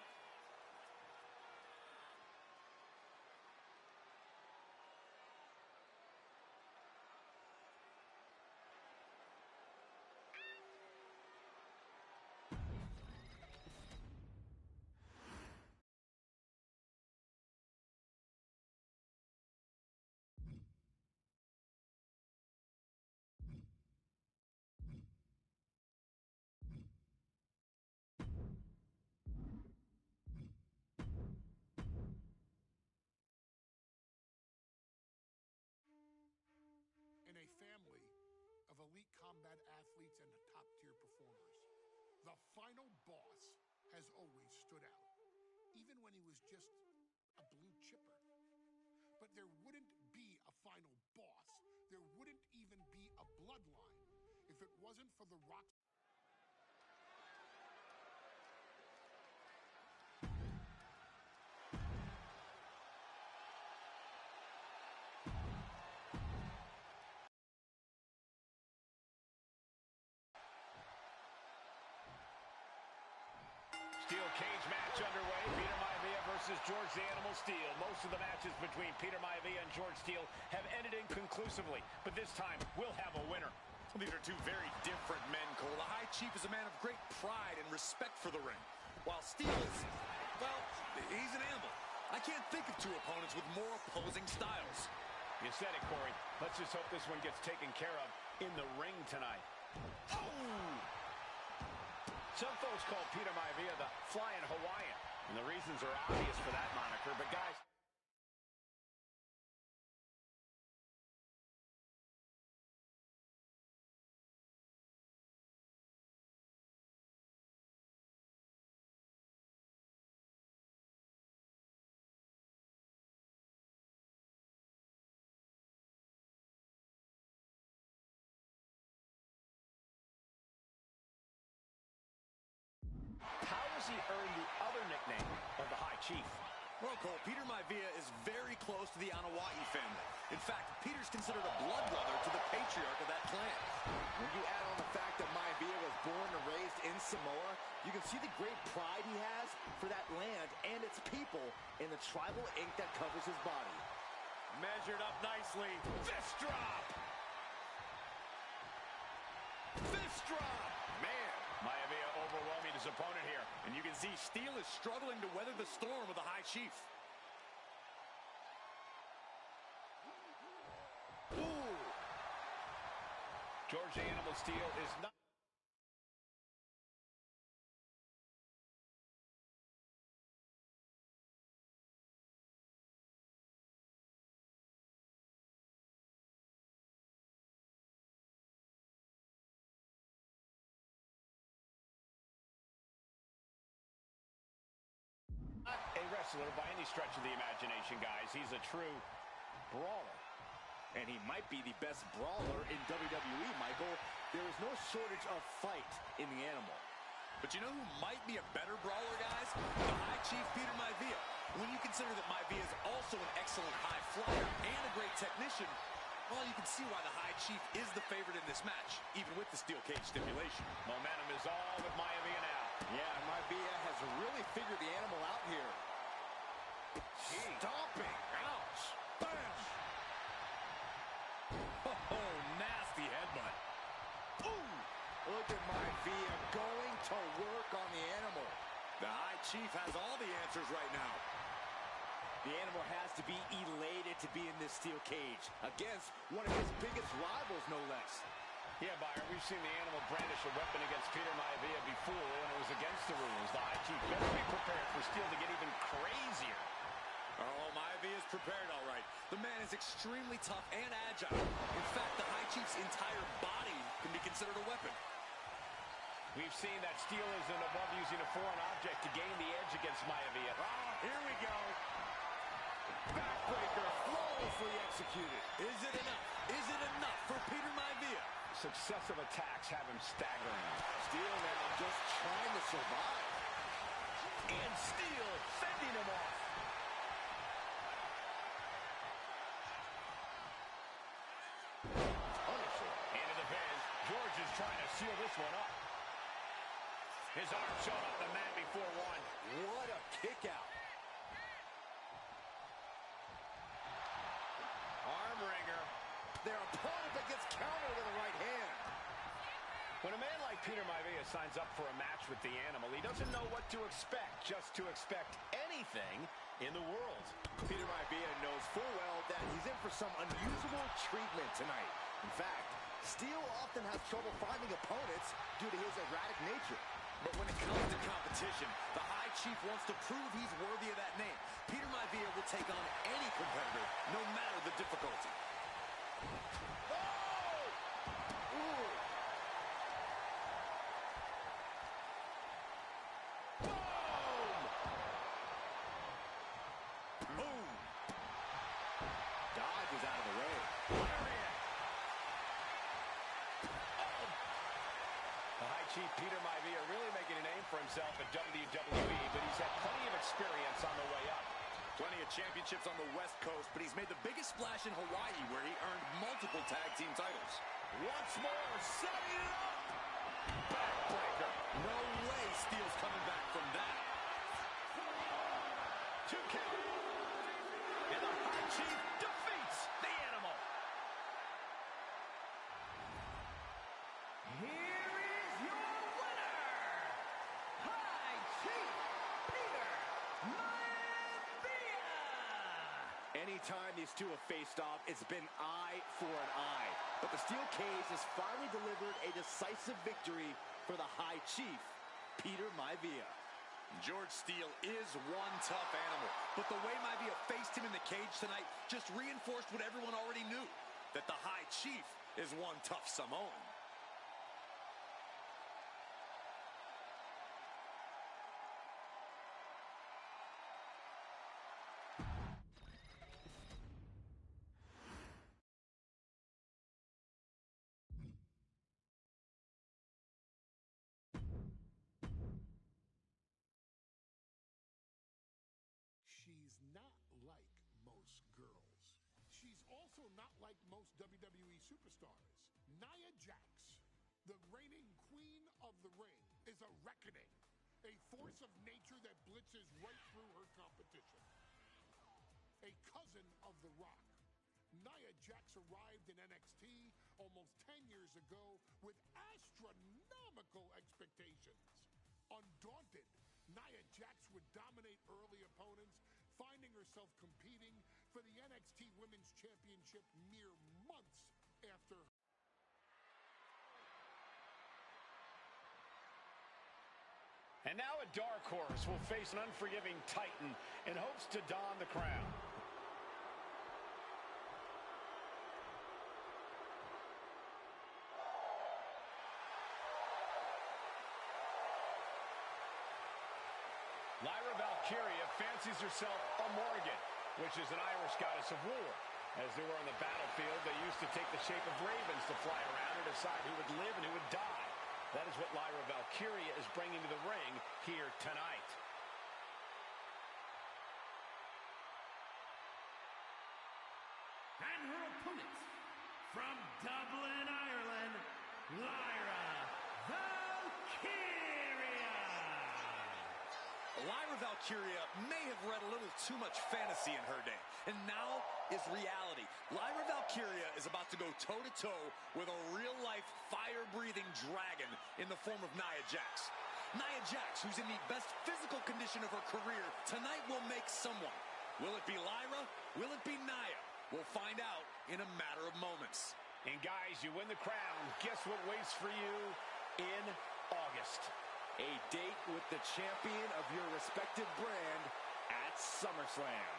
In a family of elite combat athletes and top-tier performers, the final boss has always stood out, even when he was just a blue chipper. But there wouldn't be a final boss. There wouldn't even be a bloodline if it wasn't for the Rock. Steel cage match underway. Peter Maivia versus George the Animal Steele. Most of the matches between Peter Maivia and George Steele have ended inconclusively, but this time we'll have a winner. These are two very different men, Cole. The High Chief is a man of great pride and respect for the ring, while Steele is, well, he's an animal. I can't think of two opponents with more opposing styles. You said it, Corey. Let's just hope this one gets taken care of in the ring tonight. Oh! Some folks call Peter Maivia the Flying Hawaiian, and the reasons are obvious for that moniker, but guys... How does he earn the other nickname of the High Chief? Well, Cole, Peter Maivia is very close to the Anawai family. In fact, Peter's considered a blood brother to the patriarch of that clan. When you add on the fact that Maivia was born and raised in Samoa, you can see the great pride he has for that land and its people in the tribal ink that covers his body. Measured up nicely. Fist drop! Fist drop! Man, Maivia overwhelming his opponent here. And you can see Steele is struggling to weather the storm of the High Chief. Ooh! George the Animal Steele is not... a wrestler by any stretch of the imagination, guys. He's a true brawler. And he might be the best brawler in WWE, Michael. There is no shortage of fight in the animal. But you know who might be a better brawler, guys? The High Chief Peter Maivia. When you consider that Maivia is also an excellent high flyer and a great technician, well, you can see why the High Chief is the favorite in this match, even with the steel cage stipulation. Momentum is all with Maivia now. Yeah, Maivia has really figured the animal out here. Stomping. Ouch. Bam. Oh, nasty headbutt. Ooh. Look at Maivia going to work on the animal. The High Chief has all the answers right now. The animal has to be elated to be in this steel cage against one of his biggest rivals, no less. Yeah, Byron, we've seen the animal brandish a weapon against Peter Maivia before, and it was against the rules. The High Chief better be prepared for Steele to get even crazier. Oh, Maivia is prepared, all right. The man is extremely tough and agile. In fact, the High Chief's entire body can be considered a weapon. We've seen that Steele isn't above using a foreign object to gain the edge against Maivia. Oh, here we go. Backbreaker flawlessly executed. Is it enough? Is it enough for Peter Maivia? Successive attacks have him staggering. Steele now just trying to survive. And Steel fending him off. Punisher. Into the pin. George is trying to seal this one up. His arm showed up the mat before one. What a kick out. Arm wringer. Their opponent that gets countered with a right hand. When a man like Peter Maivia signs up for a match with the Animal, he doesn't know what to expect, just to expect anything in the world. Peter Maivia knows full well that he's in for some unusual treatment tonight. In fact, Steel often has trouble finding opponents due to his erratic nature. But when it comes to competition, the High Chief wants to prove he's worthy of that name. Peter Maivia will take on any competitor, no matter the difficulty. Peter Maivia really making a name for himself at WWE, but he's had plenty of experience on the way up. Plenty of championships on the West Coast, but he's made the biggest splash in Hawaii, where he earned multiple tag team titles. Once more, setting it up. Backbreaker. No way Steel's coming back from that. 2 count. And the High Chief defeats the Animal. Here is your winner, High Chief Peter Maivia. Anytime these two have faced off, it's been eye for an eye. But the steel cage has finally delivered a decisive victory for the High Chief, Peter Maivia. George Steele is one tough animal, but the way Maivia faced him in the cage tonight just reinforced what everyone already knew, that the High Chief is one tough Samoan. She's not like most girls. She's also not like most WWE superstars. Nia Jax, the reigning queen of the ring, is a reckoning, a force of nature that blitzes right through her competition. A cousin of The Rock, Nia Jax arrived in NXT almost 10 years ago with astronomical expectations. Undaunted, Nia Jax would dominate early opponents, finding herself competing for the NXT Women's Championship mere months after. And now a dark horse will face an unforgiving Titan in hopes to don the crown. Lyra Valkyria fancies herself a Morrigan, which is an Irish goddess of war. As they were on the battlefield, they used to take the shape of ravens to fly around and decide who would live and who would die. That is what Lyra Valkyria is bringing to the ring here tonight. And her opponent, from Dublin, Ireland, Lyra Valkyria. Lyra Valkyria may have read a little too much fantasy in her day, and now is reality. Lyra Valkyria is about to go toe-to-toe with a real-life, fire-breathing dragon in the form of Nia Jax. Nia Jax, who's in the best physical condition of her career, tonight will make someone. Will it be Lyra? Will it be Nia? We'll find out in a matter of moments. And guys, you win the crown. Guess what waits for you in August? A date with the champion of your respective brand at SummerSlam.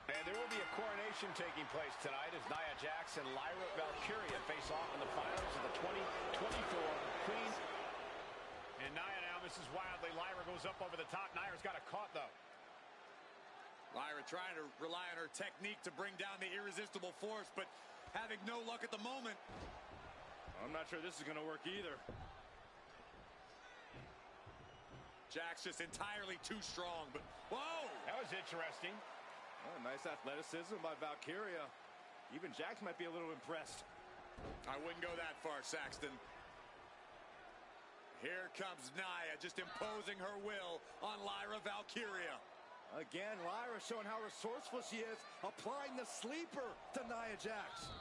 And there will be a coronation taking place tonight as Nia Jax and Lyra Valkyria face off in the finals of the 2024 Queen. And Nia now misses wildly. Lyra goes up over the top. Nia's got it caught, though. Lyra trying to rely on her technique to bring down the irresistible force, but having no luck at the moment. I'm not sure this is going to work either. Jax just entirely too strong, but whoa! That was interesting. Oh, nice athleticism by Valkyria. Even Jax might be a little impressed. I wouldn't go that far, Saxton. Here comes Nia, just imposing her will on Lyra Valkyria. Again, Lyra showing how resourceful she is, applying the sleeper to Nia Jax.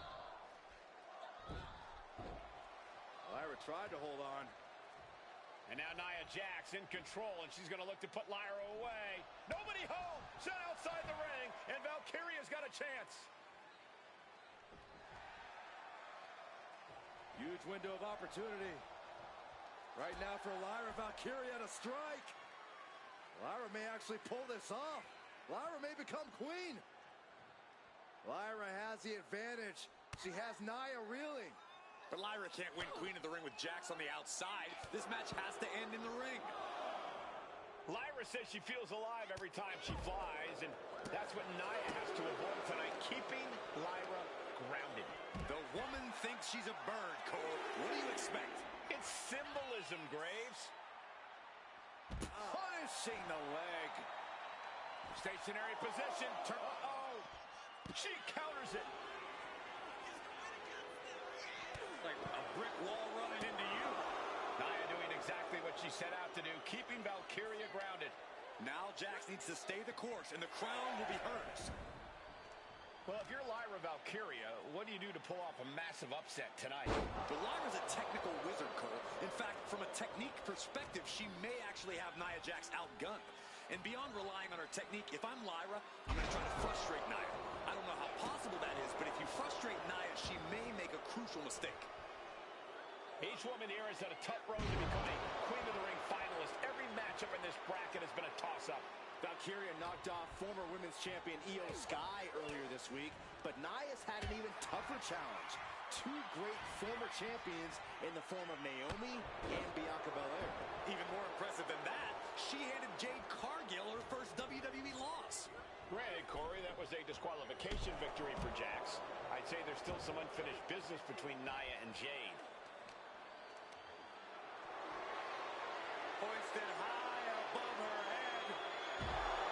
Lyra tried to hold on. And now Nia Jax in control, and she's going to look to put Lyra away. Nobody home! Set outside the ring, and Valkyria's got a chance. Huge window of opportunity. Right now for Lyra Valkyria to strike. Lyra may actually pull this off. Lyra may become queen. Lyra has the advantage. She has Nia reeling. But Lyra can't win Queen of the Ring with Jax on the outside. This match has to end in the ring. Lyra says she feels alive every time she flies, and that's what Nia has to avoid tonight, keeping Lyra grounded. The woman thinks she's a bird, Cole. What do you expect? It's symbolism, Graves. Punishing the leg. Stationary position. Uh-oh. She counters it. Like a brick wall running into you. Nia doing exactly what she set out to do, keeping Valkyria grounded. Now Jax needs to stay the course, and the crown will be hers. Well, if you're Lyra Valkyria, what do you do to pull off a massive upset tonight? But Lyra's a technical wizard, Cole. In fact, from a technique perspective, she may actually have Nia Jax outgunned. And beyond relying on her technique, if I'm Lyra, I'm going to try to frustrate Nia. I don't know how possible that is, but if you frustrate Nia, she may make a crucial mistake. Each woman here has had a tough road to becoming Queen of the Ring finalist. Every matchup in this bracket has been a toss-up. Valkyria knocked off former women's champion Io Sky earlier this week, but Nia's had an even tougher challenge. Two great former champions in the form of Naomi and Bianca Belair. Even more impressive than that, she handed Jade Cargill her first WWE loss. Granted, Corey, that was a disqualification victory for Jax. I'd say there's still some unfinished business between Nia and Jade. Hoisted high above her head.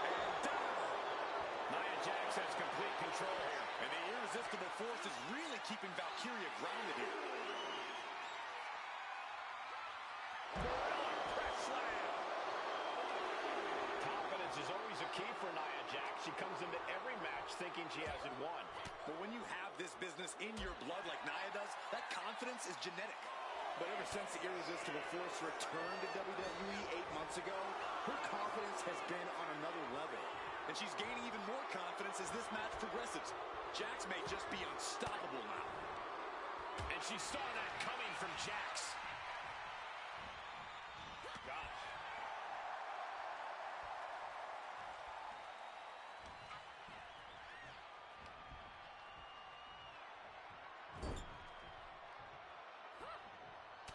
And down. Nia Jax has complete control here. And the irresistible force is really keeping Valkyria grounded here. Press slam. Confidence is always a key for Nia Jax. She comes into every match thinking she hasn't won. But when you have this business in your blood like Nia does, that confidence is genetic. But ever since the irresistible force returned to WWE 8 months ago, her confidence has been on another level. And she's gaining even more confidence as this match progresses. Jax may just be unstoppable now. And she saw that coming from Jax. Gosh.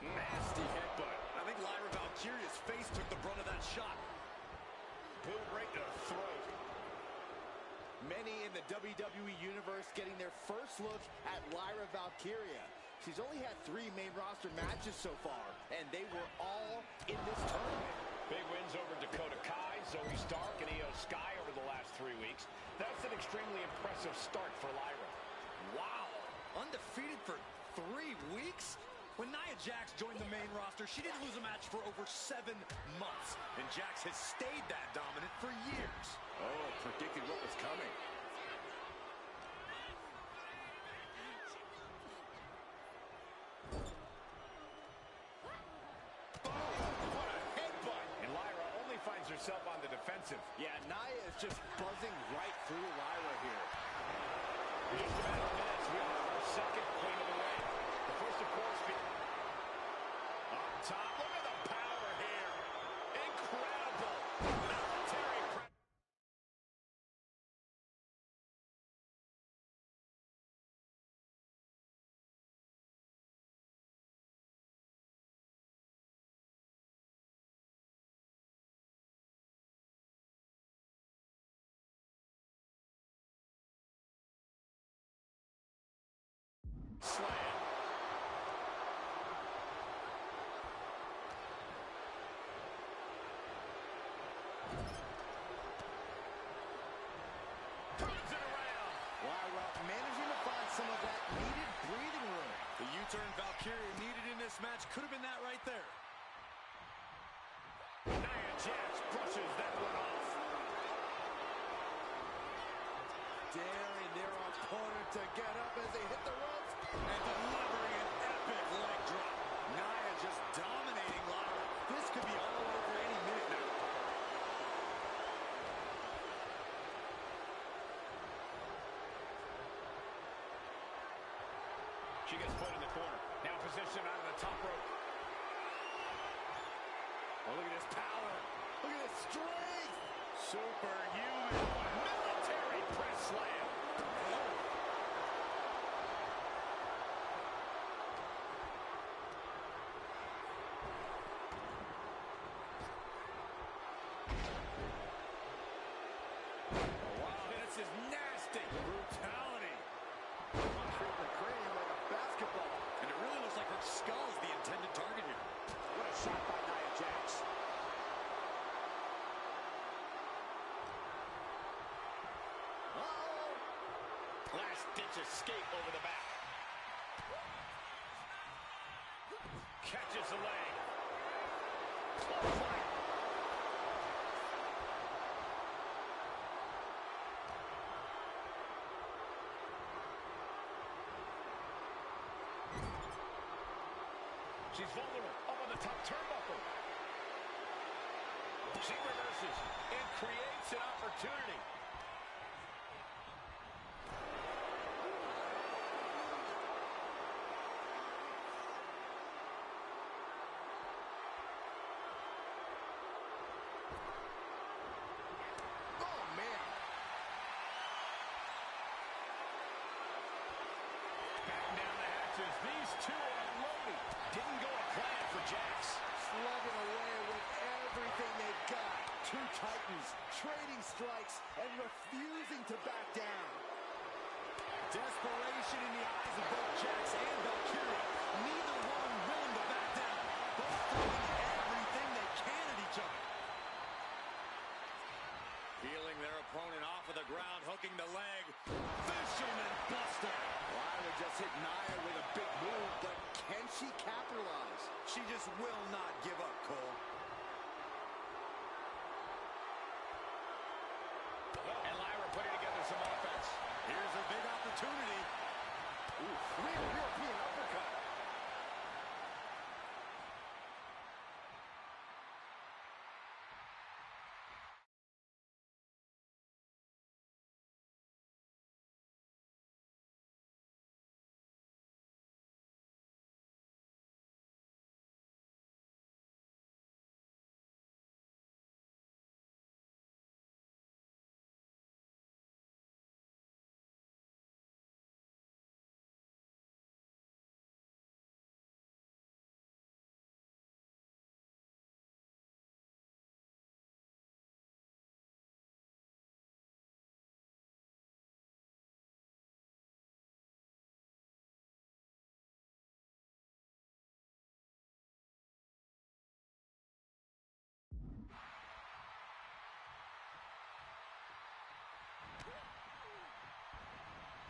Nasty headbutt. I think Lyra Valkyria's face took the brunt of that shot. Boot right to the throat. Many in the WWE Universe getting their first look at Lyra Valkyria. She's only had 3 main roster matches so far, and they were all in this tournament. Big wins over Dakota Kai, Zoe Stark, and Io Sky over the last 3 weeks. That's an extremely impressive start for Lyra. Wow. Undefeated for 3 weeks? When Nia Jax joined the main roster, she didn't lose a match for over 7 months. And Jax has stayed that dominant for years. Oh, predicted what was coming. What a headbutt! And Lyra only finds herself on the defensive. Yeah, Nia is just buzzing right through Lyra here. Just a matter of minutes, we are our second Queen of the Ring. The first, of course, on top. Look at the power here. Incredible. Slam. Turns it around. Wow, well, managing to find some of that needed breathing room. The U-turn Valkyria needed in this match could have been that right there. Nia Jax brushes that one off. Daring their opponent to get up as they hit the ropes and delivering an epic leg drop. Nia just dominating Lyra. This could be all over any minute now. She gets put in the corner. Now positioned out of the top rope. Oh, look at this power. Look at this strength. Superhuman. Military press slam. Oh, wow, this is nasty. Brutality. Treating the cranium like a basketball. And it really looks like her skull is the intended target here. What a shot by Nia Jax. Last-ditch escape over the back. Catches the leg. Clothesline. She's vulnerable up on the top turnbuckle. She reverses and creates an opportunity. Oh, man. Batten down the hatches. These two are loaded. Didn't go a plan for Jax. Slugging away with everything they've got. Two titans trading strikes and refusing to back down. Desperation in the eyes of both Jax and Valkyria. Neither one willing to back down. Both throwing everything they can at each other. Feeling their opponent off of the ground, hooking the leg. Fisherman Buster. Lyra just hit Nia with a big move, but can she capitalize? She just will not give up, Cole. And Lyra putting together some offense. Here's a big opportunity. Ooh, real European uppercut.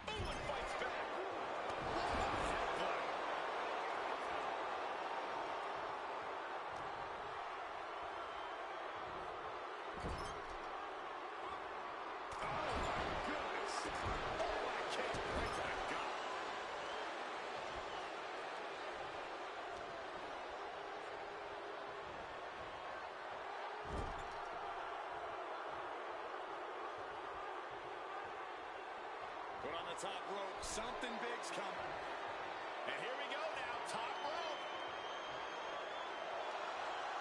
Owen fights back. Oh, my goodness. Oh, what a kick right to the gut. Put on the top rope. Something big's coming. And here we go now, top rope.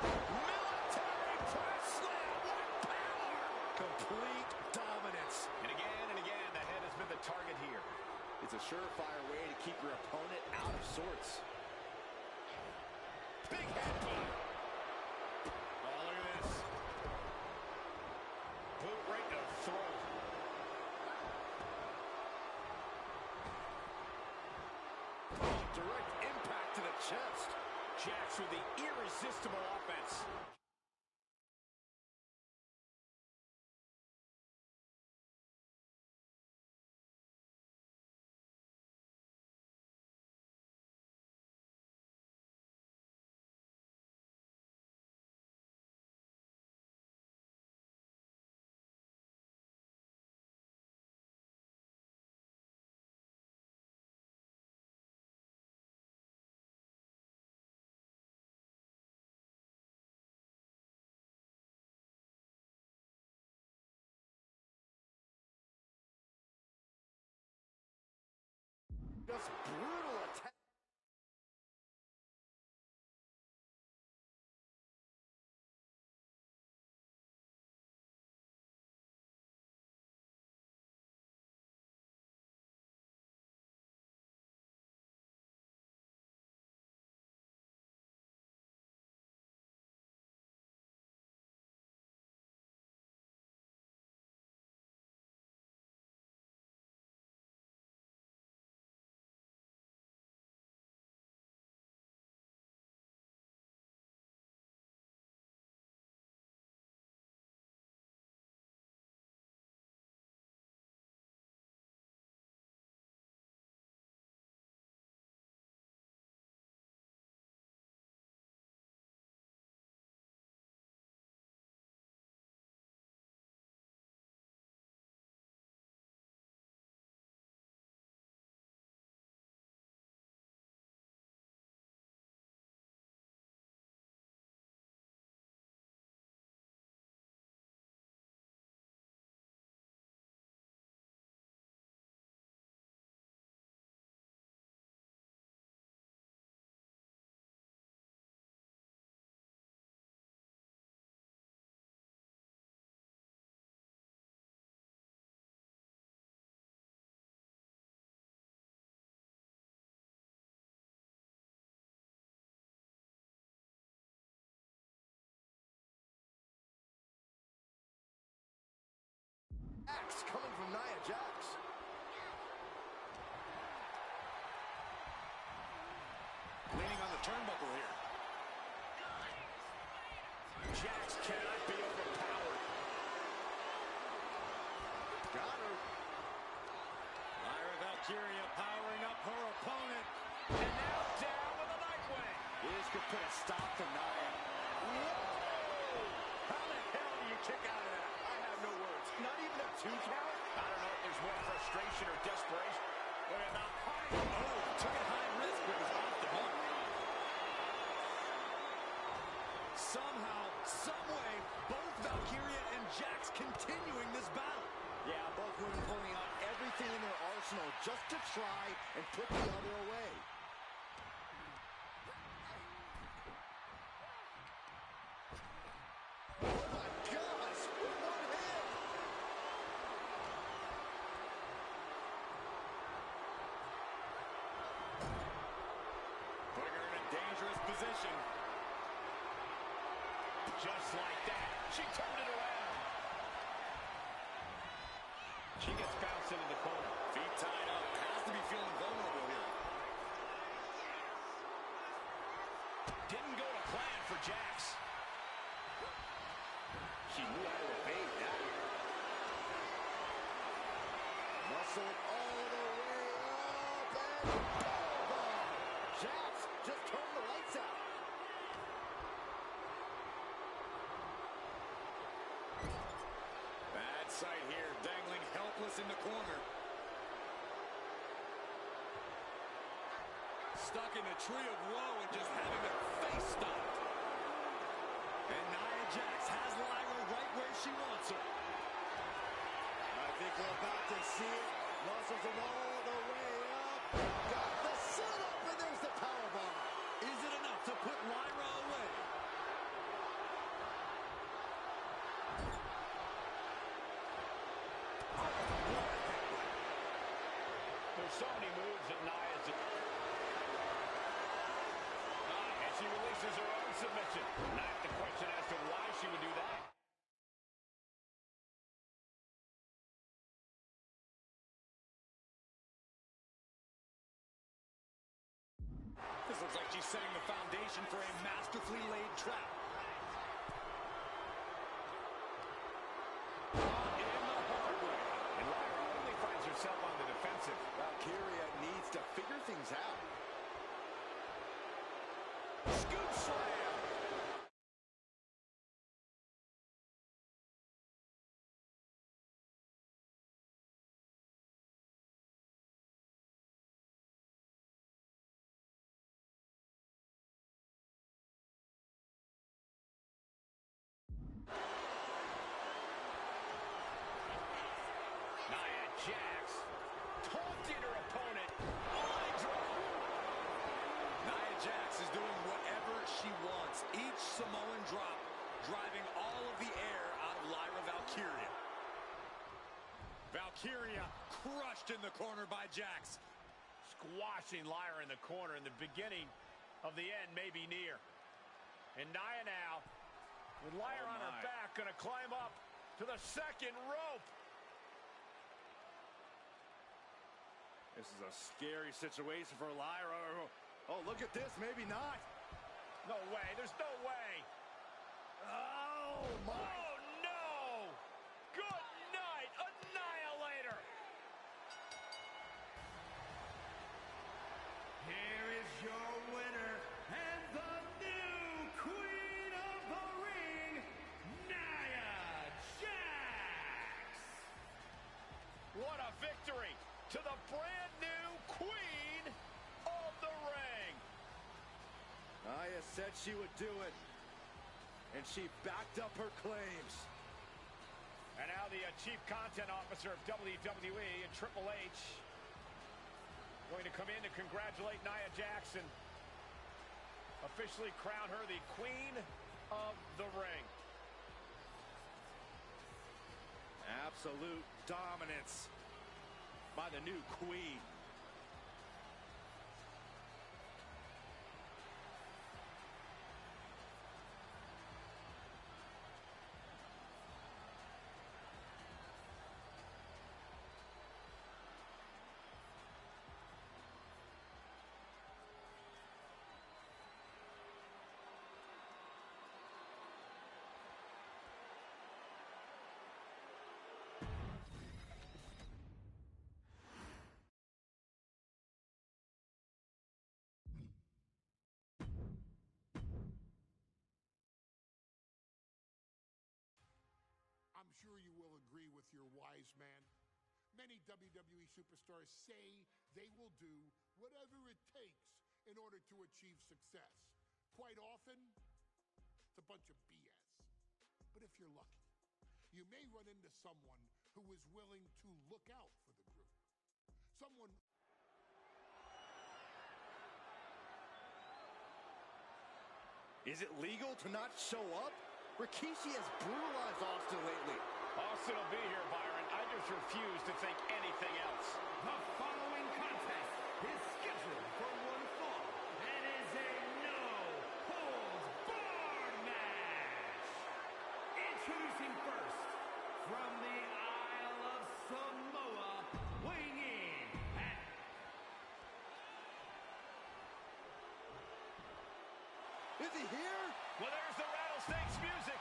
Military press slam, what power! Complete dominance. And again, the head has been the target here. It's a surefire way to keep your opponent out of sorts. Big head kick. Oh, look at this. Boot right to the throat. Jax with the irresistible offense. Just brutal attack. Coming from Nia Jax. Leaning on the turnbuckle here. Jax cannot be overpowered. Got her. Lyra Valkyria powering up her opponent. And now down with a nightwing. This could put a stop to Nia. Whoa! How the hell do you kick out of that? I have no words. Not even a 2 count? I don't know if there's more frustration or desperation. Look at that. Oh, took it high risk, but was off the mark. Somehow, someway, both Valkyria and Jax continuing this battle. Yeah, both women pulling out everything in their arsenal just to try and put the other away. Oh my gosh, with one hit! Putting her in a dangerous position. Just like that, she turned it around. She gets bounced into the corner. Feet tied up, has to be feeling vulnerable here. Didn't go to plan for Jax. She knew how to evade that. Muscle all the way up and powerbomb. Jax just turned the lights out. Bad sight here, dangling helpless in the corner. Stuck in a tree of woe and just having their face stopped. And Nia Jax has Lyra right where she wants her. I think we're about to see it. Muscles them all the way up. Got the setup, and there's the powerbomb. Is it enough to put Lyra away? There's so many moves that Nia's... And she releases her own submission. Not the question as to why she would do that. This looks like she's setting the foundation preparation for a masterfully laid trap. Caught in the hard way. And Lyra only finds herself on the defensive. Valkyria needs to figure things out. Scoop slam. Nia Jax taunting her opponent. Line drop. Nia Jax is doing whatever she wants. Each Samoan drop driving all of the air out of Lyra Valkyria. Valkyria crushed in the corner by Jax. Squashing Lyra in the corner, and the beginning of the end may be near. And Nia now, with Lyra on her back, going to climb up to the second rope. This is a scary situation for Lyra. Oh, look at this. Maybe not. No way. There's no way. Oh, my. Oh, no. Good night, Annihilator. Here is your winner and the new Queen of the Ring, Nia Jax. What a victory to the brand new Queen of the Ring. Nia said she would do it, and she backed up her claims. And now the Chief Content Officer of WWE and Triple H going to come in to congratulate Nia Jax, officially crown her the Queen of the Ring. Absolute dominance by the new queen. I'm sure you will agree with your wise man. Many WWE superstars say they will do whatever it takes in order to achieve success. Quite often, it's a bunch of BS. But if you're lucky, you may run into someone who is willing to look out for the group. Someone... Is it legal to not show up? Rikishi has brutalized Austin lately. Austin will be here, Byron. I just refuse to think anything else. The following contest is scheduled for one fall and is a no-holds-barred match. Introducing first, from the Isle of Samoa, weighing in at... Is he here? Well, there's the Rattlesnakes music.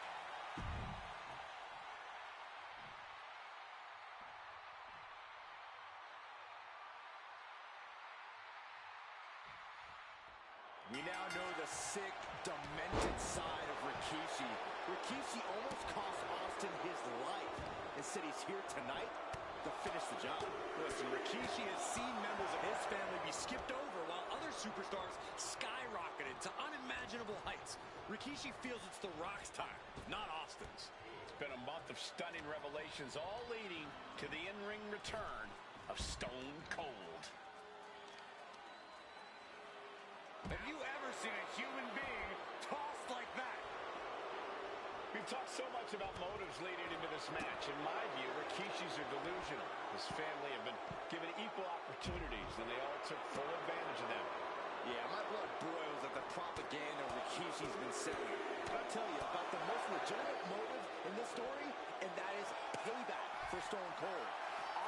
We now know the sick, demented side of Rikishi. Rikishi almost cost Austin his life and said he's here tonight to finish the job. Listen, Rikishi has seen members of his family be skipped over while other superstars skyrocketed to unimaginable heights. Rikishi feels it's The Rock's time, not Austin's. It's been a month of stunning revelations, all leading to the in-ring return of Stone Cold. Have you ever seen a human being tossed like that? We've talked so much about motives leading into this match. In my view, Rikishi's are delusional. His family have been given equal opportunities, and they all took full advantage of them. Yeah, my blood boils at the propaganda Rikishi's been selling. But I'll tell you about the most legitimate motive in this story, and that is payback for Stone Cold.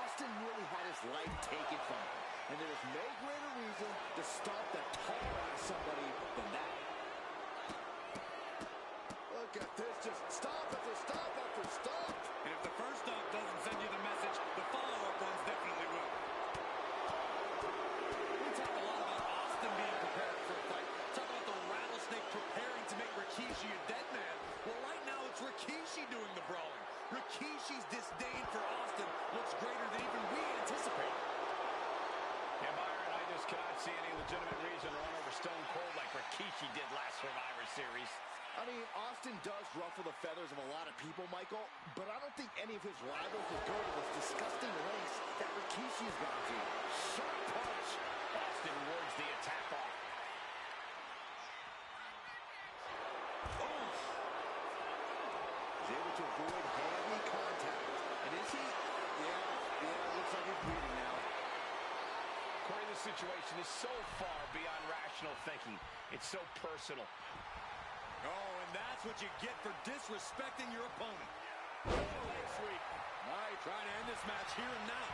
Austin nearly had his life taken from him, and there is no greater reason to stop the tar out of somebody than that. at this, just stop after stop after stop. And if the first stop doesn't send you the message, the follow-up ones definitely will. We talk a lot about Austin being prepared for a fight. Talk about the rattlesnake preparing to make Rikishi a dead man. Well, right now it's Rikishi doing the brawling. Rikishi's disdain for Austin looks greater than even we anticipated. Yeah, Byron, I just cannot see any legitimate reason to run over Stone Cold like Rikishi did last Survivor Series. I mean, Austin does ruffle the feathers of a lot of people, Michael, but I don't think any of his rivals would go to this disgusting lengths that Rikishi's gone to. Sharp punch. Austin wards the attack off. He's able to avoid heavy contact. And is he? Yeah, looks like he's bleeding now. Corey, this situation is so far beyond rational thinking. It's so personal. Oh, and that's what you get for disrespecting your opponent. Leg sweep. All right, trying to end this match here and now.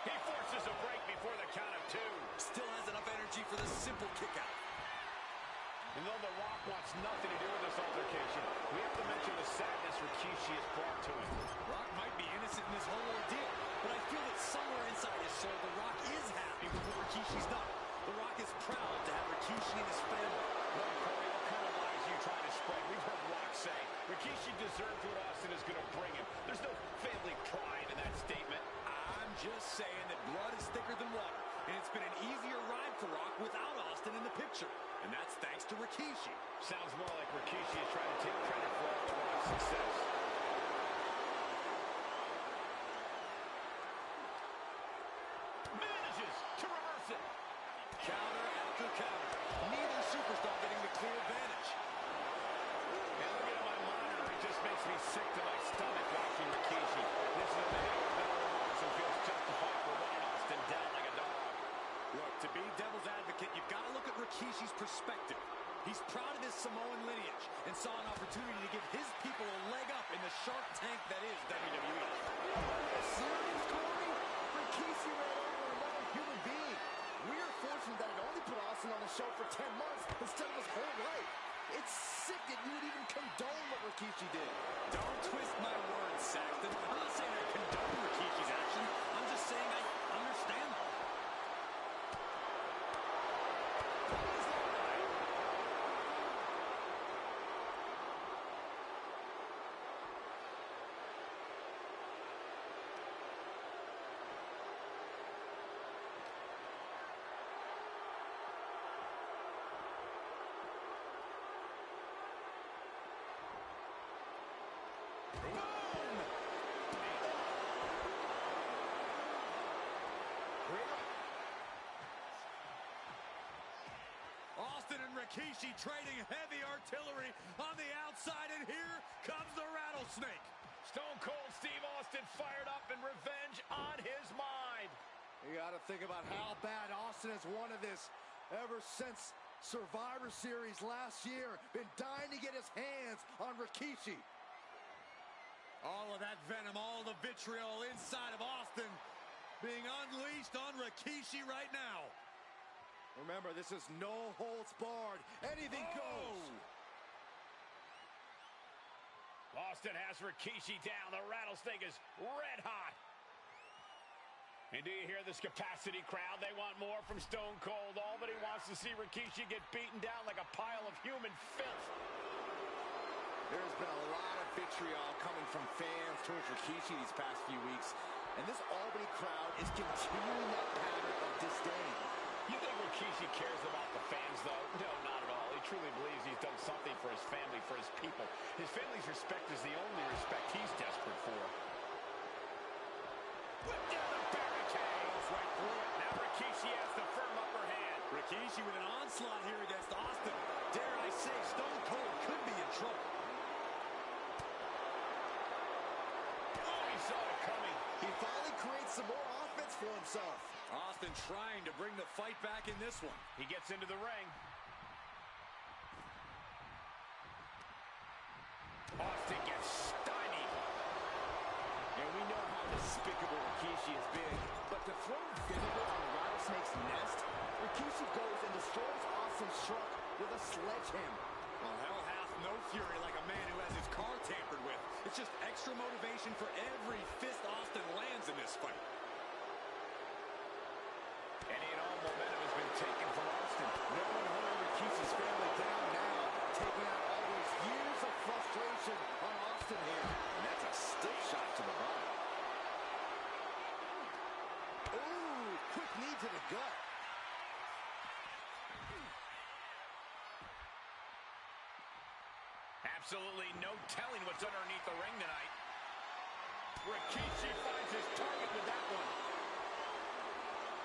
He forces a break before the count of 2. Still has enough energy for the simple kick out. And though The Rock wants nothing to do with this altercation, we have to mention the sadness Rikishi has brought to him. Rock might be innocent in this whole ordeal, but I feel that somewhere inside his soul, The Rock is happy with what Rikishi's done. The Rock is proud to have Rikishi in his family. Well, Corey, what kind of lies are you trying to spread? We've heard Rock say Rikishi deserves what Austin is going to bring him. There's no family pride in that statement. I'm just saying that blood is thicker than water, and it's been an easier ride for Rock without Austin in the picture. And that's thanks to Rikishi. Sounds more like Rikishi is trying to take credit for all of Rock's success. Manages to reverse it. Counter after counter. Neither superstar getting the clear advantage. And looking at my monitor, it just makes me sick to my stomach watching Rikishi. This is a man who never wants and feels justified for running Austin down like a dog. Look, to be devil's advocate, you've got to look at Rikishi's perspective. He's proud of his Samoan lineage and saw an opportunity to give his people a leg up in the Shark Tank that is WWE. Serious, Corey? Rikishi ran over another human being. We are fortunate that it only put Austin on the show for 10 months instead of his whole life. It's sick that you would even condone what Rikishi did. Don't twist my words, Saxton. I'm not saying I condone Rikishi's action. I'm just saying I understand them. Austin and Rikishi trading heavy artillery on the outside, and here comes the rattlesnake. Stone Cold Steve Austin fired up and revenge on his mind. You got to think about how bad Austin has wanted this ever since Survivor Series last year. Been dying to get his hands on Rikishi. All of that venom, all the vitriol inside of Austin being unleashed on Rikishi right now. Remember, this is no holds barred. Anything goes. Austin has Rikishi down. The rattlesnake is red hot. And do you hear this capacity crowd? They want more from Stone Cold. All that he wants to see Rikishi get beaten down like a pile of human filth. There's been a lot of vitriol coming from fans towards Rikishi these past few weeks. And this Albany crowd is continuing that pattern of disdain. You think Rikishi cares about the fans, though? No, not at all. He truly believes he's done something for his family, for his people. His family's respect is the only respect he's desperate for. Whip down the barricade. Goes right through it. Now Rikishi has the firm upper hand. Rikishi with an onslaught here against Austin. Dare I say, Stone Cold could be in trouble. Oh, he saw it coming. He finally creates some more offense for himself. Austin trying to bring the fight back in this one. He gets into the ring. Austin gets stymied. And we know how despicable Rikishi has been. But to throw vinegar on a rattlesnake's nest, Rikishi goes and destroys Austin's truck with a sledgehammer. Well, hell hath no fury like a man who has his car tampered with. It's just extra motivation for every fist Austin lands in this fight. Any and all momentum has been taken from Austin. No one holding Rikishi's family down now, taking out all those years of frustration on Austin here. And that's a stiff shot to the body. Ooh, quick knee to the gut. Absolutely no telling what's underneath the ring tonight. Rikishi finds his target with that one.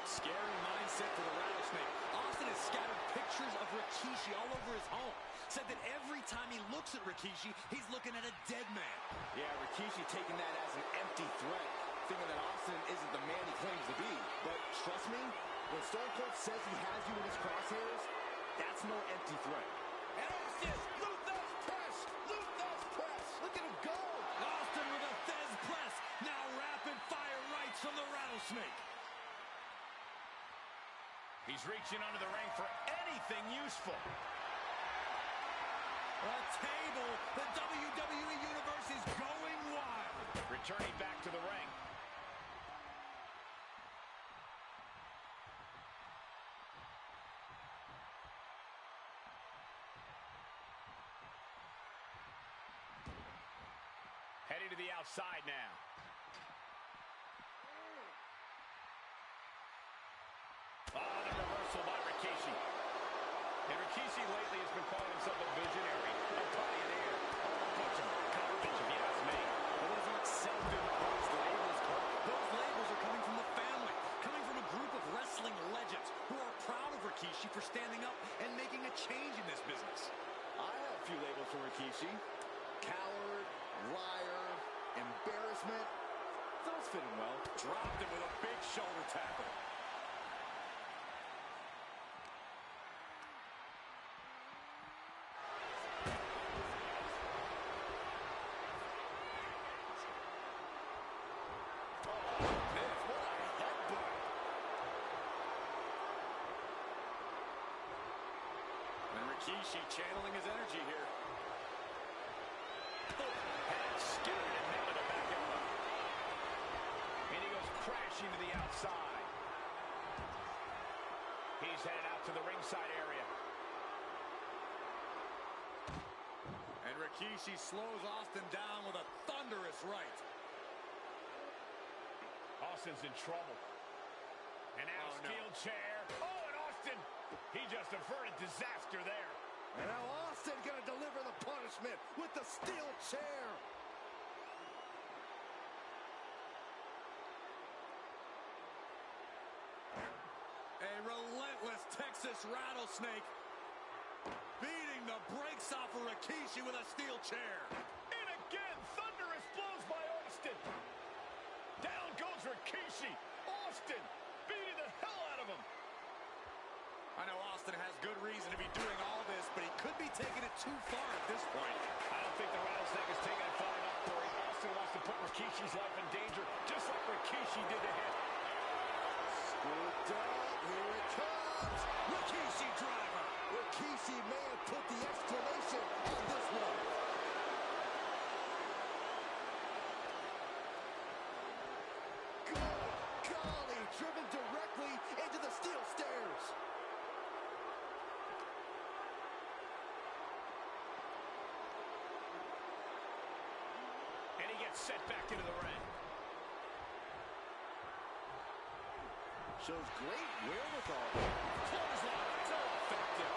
Scary mindset for the Rattlesnake. Austin has scattered pictures of Rikishi all over his home. Said that every time he looks at Rikishi, he's looking at a dead man. Yeah, Rikishi taking that as an empty threat, thinking that Austin isn't the man he claims to be. But trust me, when Stone Cold says he has you in his crosshairs, that's no empty threat. And Austin, Luther's press! Luther's press! Look at him go! Austin with a Thez press. Now rapid fire rights from the Rattlesnake. He's reaching under the ring for anything useful. A table. The WWE Universe is going wild. Returning back to the ring. Heading to the outside now. Oh, the reversal by Rikishi. And Rikishi lately has been calling himself a visionary, a pioneer, a bunch of garbage, if you ask me. Well, those aren't self-imposed labels, Cole. Those labels are coming from the family, coming from a group of wrestling legends who are proud of Rikishi for standing up and making a change in this business. I have a few labels for Rikishi. Coward, liar, embarrassment. Those fit him well. Dropped him with a big shoulder tackle. Rikishi channeling his energy here. Head skewed and now to the back elbow. And he goes crashing to the outside. He's headed out to the ringside area. And Rikishi slows Austin down with a thunderous right. Austin's in trouble. And now steel chair. Oh, and Austin, he just averted disaster there. And now Austin gonna deliver the punishment with the steel chair. A relentless Texas Rattlesnake beating the brakes off of Rikishi with a steel chair. And again, thunderous blows by Austin. Down goes Rikishi. Austin beating the hell out of him. I know Austin has good reason to be doing all this, but he could be taking it too far at this point. I don't think the Rattlesnake is taking it far enough, Corey. Austin wants to put Rikishi's life in danger, just like Rikishi did to him. Scooped up, here it comes. Rikishi driver. Rikishi may have put the exclamation on this one. Good golly, driven directly into the steel stairs. And he gets set back into the ring. Shows great wherewithal. Clothesline, so effective.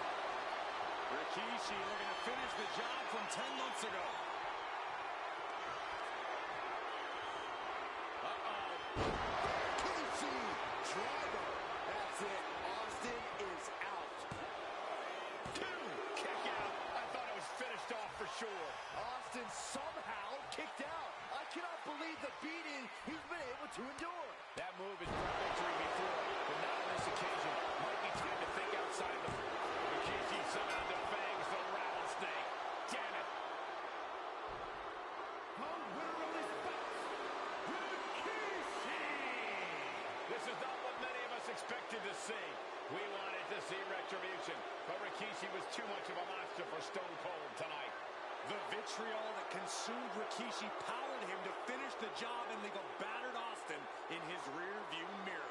Rikishi looking to finish the job from 10 months ago. Rikishi, driver. That's it. Austin is out. Two, kick out. I thought it was finished off for sure. Austin somehow kicked out. I cannot believe the beating he's been able to endure. That move has brought victory before, but not on this occasion. Might be time to think outside the... Rikishi somehow defangs the Rattlesnake. Damn it. The winner of this bout, Rikishi! This is not what many of us expected to see. We wanted to see retribution, but Rikishi was too much of a monster for Stone Cold tonight. The vitriol that consumed Rikishi powered him to finish the job and leave a battered Austin in his rear-view mirror.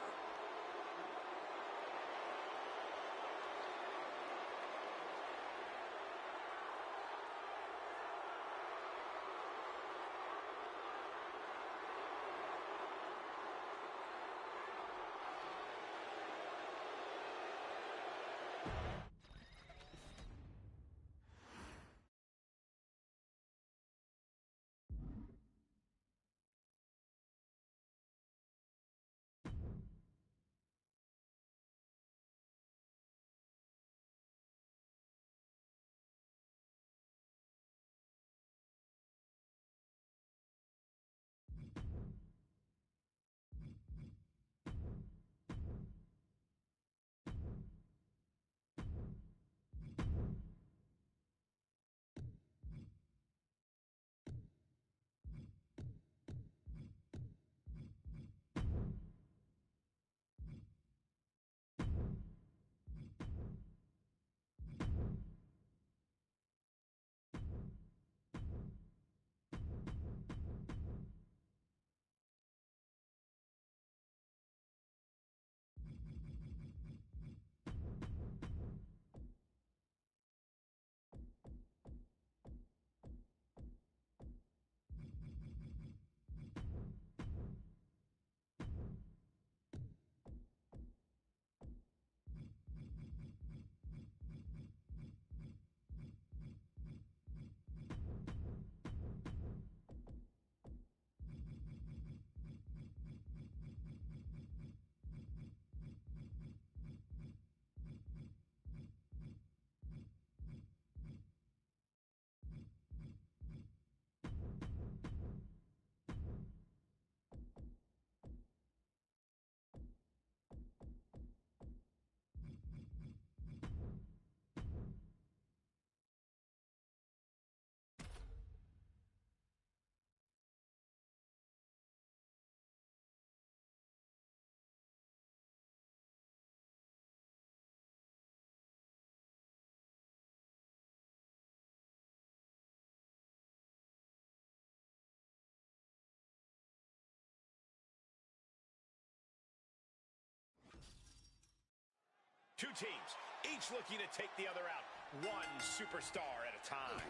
Two teams, each looking to take the other out, one superstar at a time.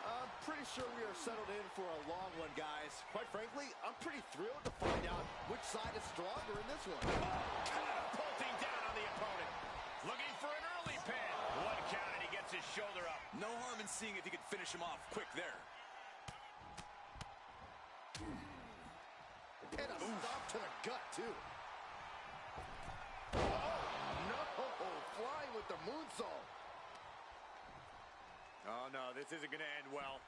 I'm pretty sure we are settled in for a long one, guys. Quite frankly, I'm pretty thrilled to find out which side is stronger in this one. Catapulting down on the opponent. Looking for an early pin. One count and he gets his shoulder up. No harm in seeing if you can finish him off quick there. And a stop to the gut, too. Flying with the moonsault. Oh, no, this isn't going to end well.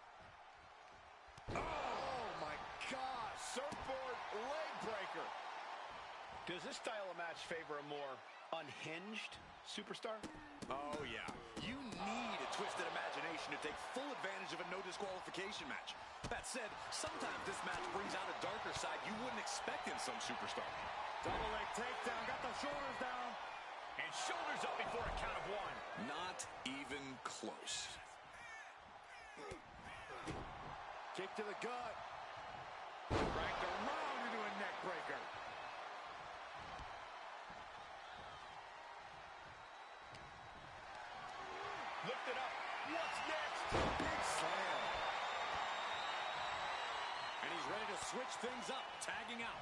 Oh, my gosh. Surfboard leg breaker. Does this style of match favor a more unhinged superstar? Oh, yeah. You need a twisted imagination to take full advantage of a no disqualification match. That said, sometimes this match brings out a darker side you wouldn't expect in some superstar. Double leg takedown, got the shoulders down. And shoulders up before a count of one. Not even close. Kick to the gut. Cranked around into a neck breaker. Lift it up. What's next? Big slam. And he's ready to switch things up, tagging out.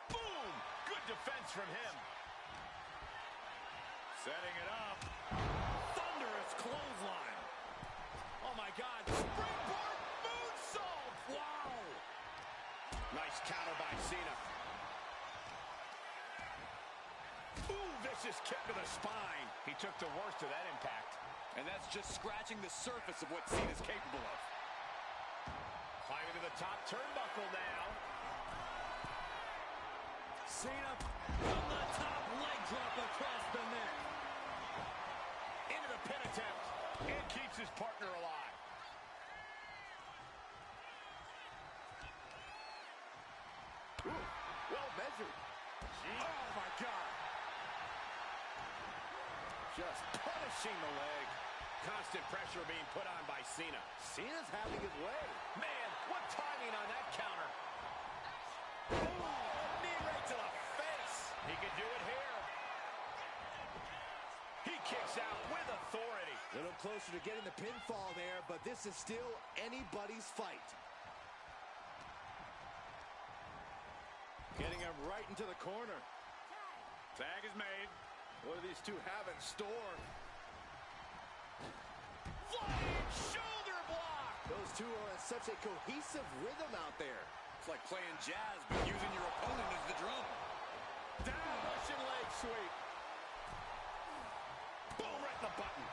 Boom! Good defense from him. Setting it up. Thunderous clothesline. Oh, my God. Springboard moonsault. Wow. Nice counter by Cena. Ooh, vicious kick to the spine. He took the worst of that impact. And that's just scratching the surface of what Cena's capable of. Climbing to the top turnbuckle now. Cena from the top, leg drop across the neck. Into the pin attempt. And keeps his partner alive. Ooh, well measured. Oh, my God. Just punishing the leg. Constant pressure being put on by Cena. Cena's having his way. Man, what timing on that counter. Oh, knee right to the face. He can do it here. He kicks out with authority. A little closer to getting the pinfall there, but this is still anybody's fight. Getting him right into the corner. Tag is made. What do these two have in store? Flying shoulder block. Those two are in such a cohesive rhythm out there. It's like playing jazz, but using your opponent as the drum. Down, Russian leg sweep. Boom, right in the button.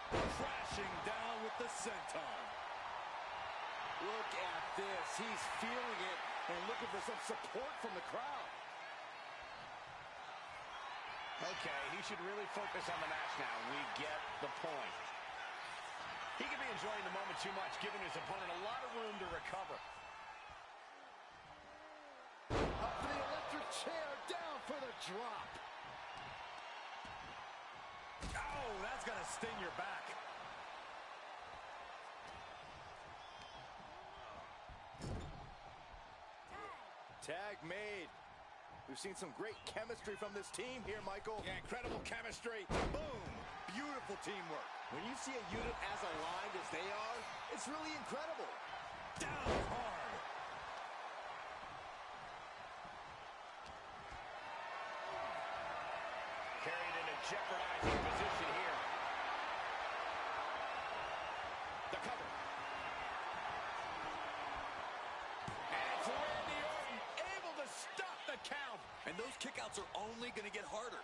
Crashing down with the senton. Look at this. He's feeling it and looking for some support from the crowd. Okay, he should really focus on the match now. We get the point. He could be enjoying the moment too much, giving his opponent a lot of room to recover. Up for the electric chair, down for the drop. Oh, that's gonna sting your back. Tag made. We've seen some great chemistry from this team here, Michael. Yeah, incredible chemistry. Boom. Beautiful teamwork. When you see a unit as aligned as they are, it's really incredible. Down hard. Carried in a jeopardizing position here. The cover. And it's Randy Orton able to stop the count. And those kickouts are only going to get harder.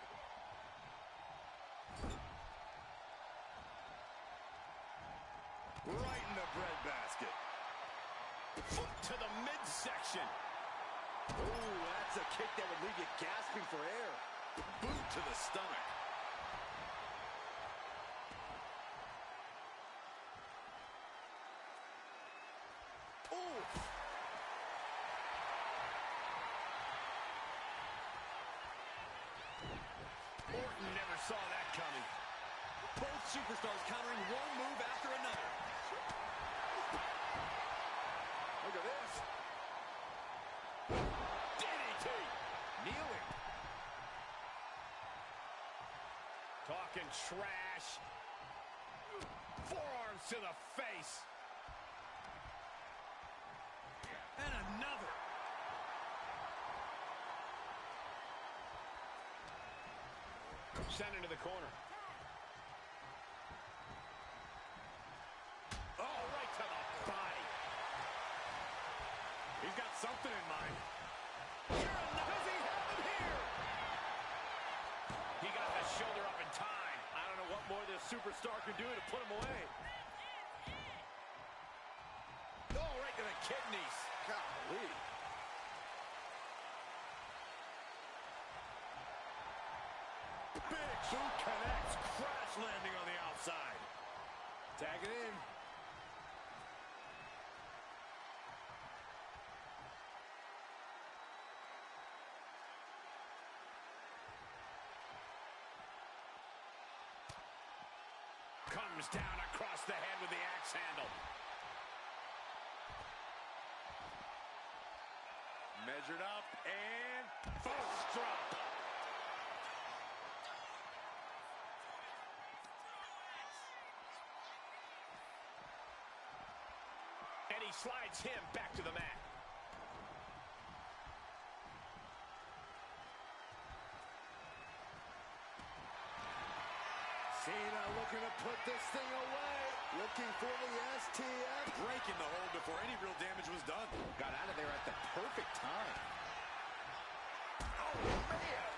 Right in the breadbasket. Foot to the midsection. Ooh, that's a kick that would leave you gasping for air. Boot to the stomach. Ooh. Orton never saw that coming. Both superstars countering one move after another. Look at this. DDT. Kneeling. Talking trash. Forearms to the face. And another. Sent into the corner. Oh, right to the body. He's got something in mind. Does he have it here? He got the shoulder up in time. I don't know what more this superstar can do to put him away. Oh, right to the kidneys. Golly. Big boot connects. Crash landing on the outside. Tag it in. Comes down across the head with the axe handle. Measured up and False drop. And he slides him back to the mat. Cena looking to put this thing away. Looking for the STF. breaking the hold before any real damage was done. Got out of there at the perfect time. Oh, man.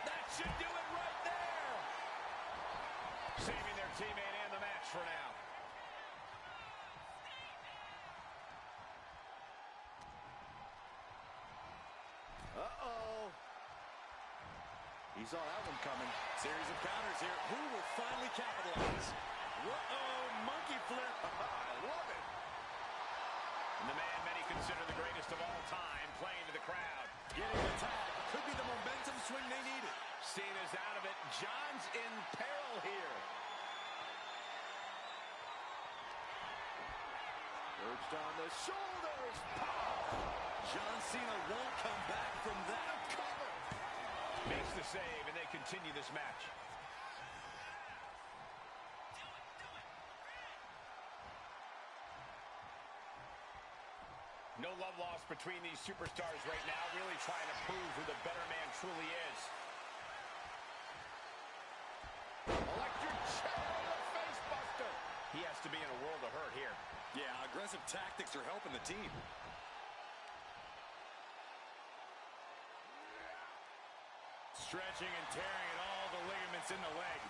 That should do it right there. Saving their teammate and the match for now. Uh-oh. He He saw that one coming. Series of counters here. Who will finally capitalize? Whoa, monkey flip. I love it. And the man many consider the greatest of all time playing to the crowd. Getting the tag. Could be the momentum swing they needed. Cena's out of it. John's in peril here. Urged on the shoulders. John Cena won't come back from that cover. Makes the save, and they continue this match. No love lost between these superstars right now, really trying to prove who the better man truly is. Electric chair on the face buster. He has to be in a world of hurt here. Yeah, aggressive tactics are helping the team. Stretching and tearing at all the ligaments in the leg.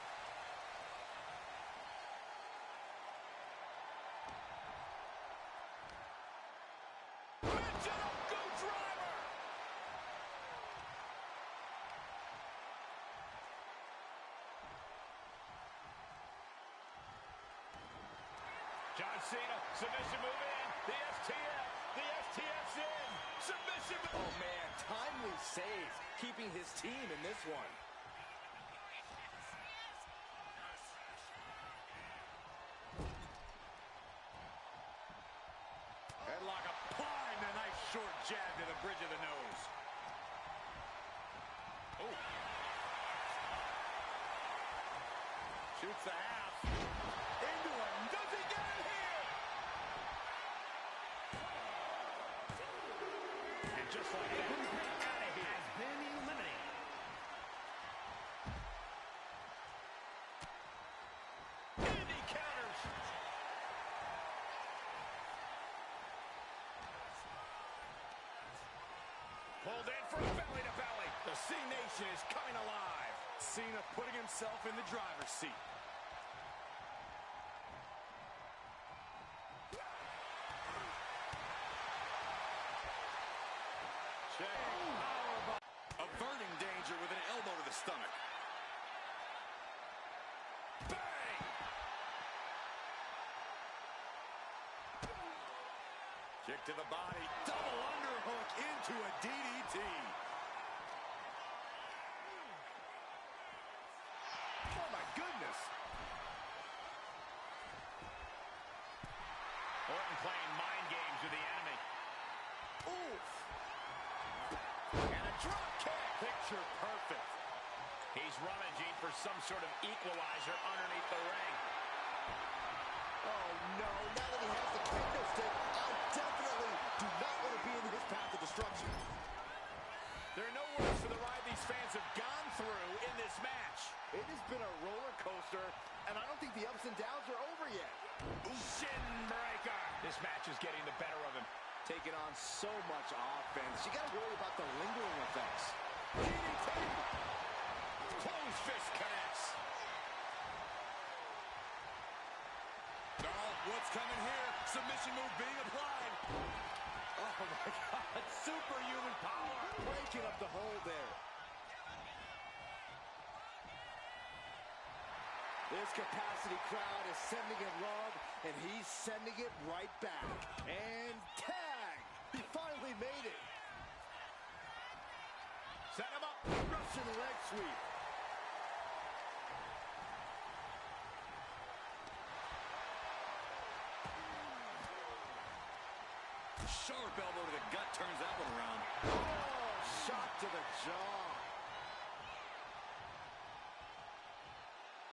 John Cena, submission move in. The STF. The STF's in. Submission move. Oh, man, timely save, keeping his team in this one. Headlock applying a nice short jab to the bridge of the nose. Oh. Shoots the half. Into him. Does he get it here? And just like that, out of here. Has been eliminated. And he counters. Pulled in for a belly to belly. The C Nation is coming alive. Cena putting himself in the driver's seat. Averting danger with an elbow to the stomach. Bang! Kick to the body. Double underhook into a DDT. Oh, my goodness. Orton playing mind games with the enemy. Oof. And a drop kick. Picture perfect. He's rummaging for some sort of equalizer underneath the ring. Oh, no, now that he has the candlestick, I definitely do not want to be in his path of destruction. There are no words for the ride these fans have gone through in this match. It has been a roller coaster, and I don't think the ups and downs are over yet. Shin breaker. This match is getting the better of him. Taking on so much offense, you got to worry about the lingering effects. DDT. Closed fist connects. Oh, what's coming here? Submission move being applied. Oh, my God. Superhuman power. Breaking up the hold there. This capacity crowd is sending him love, and he's sending it right back. And tag! He finally made it. Set him up. Russian leg sweep. Sharp elbow to the gut turns that one around. Oh, shot to the jaw.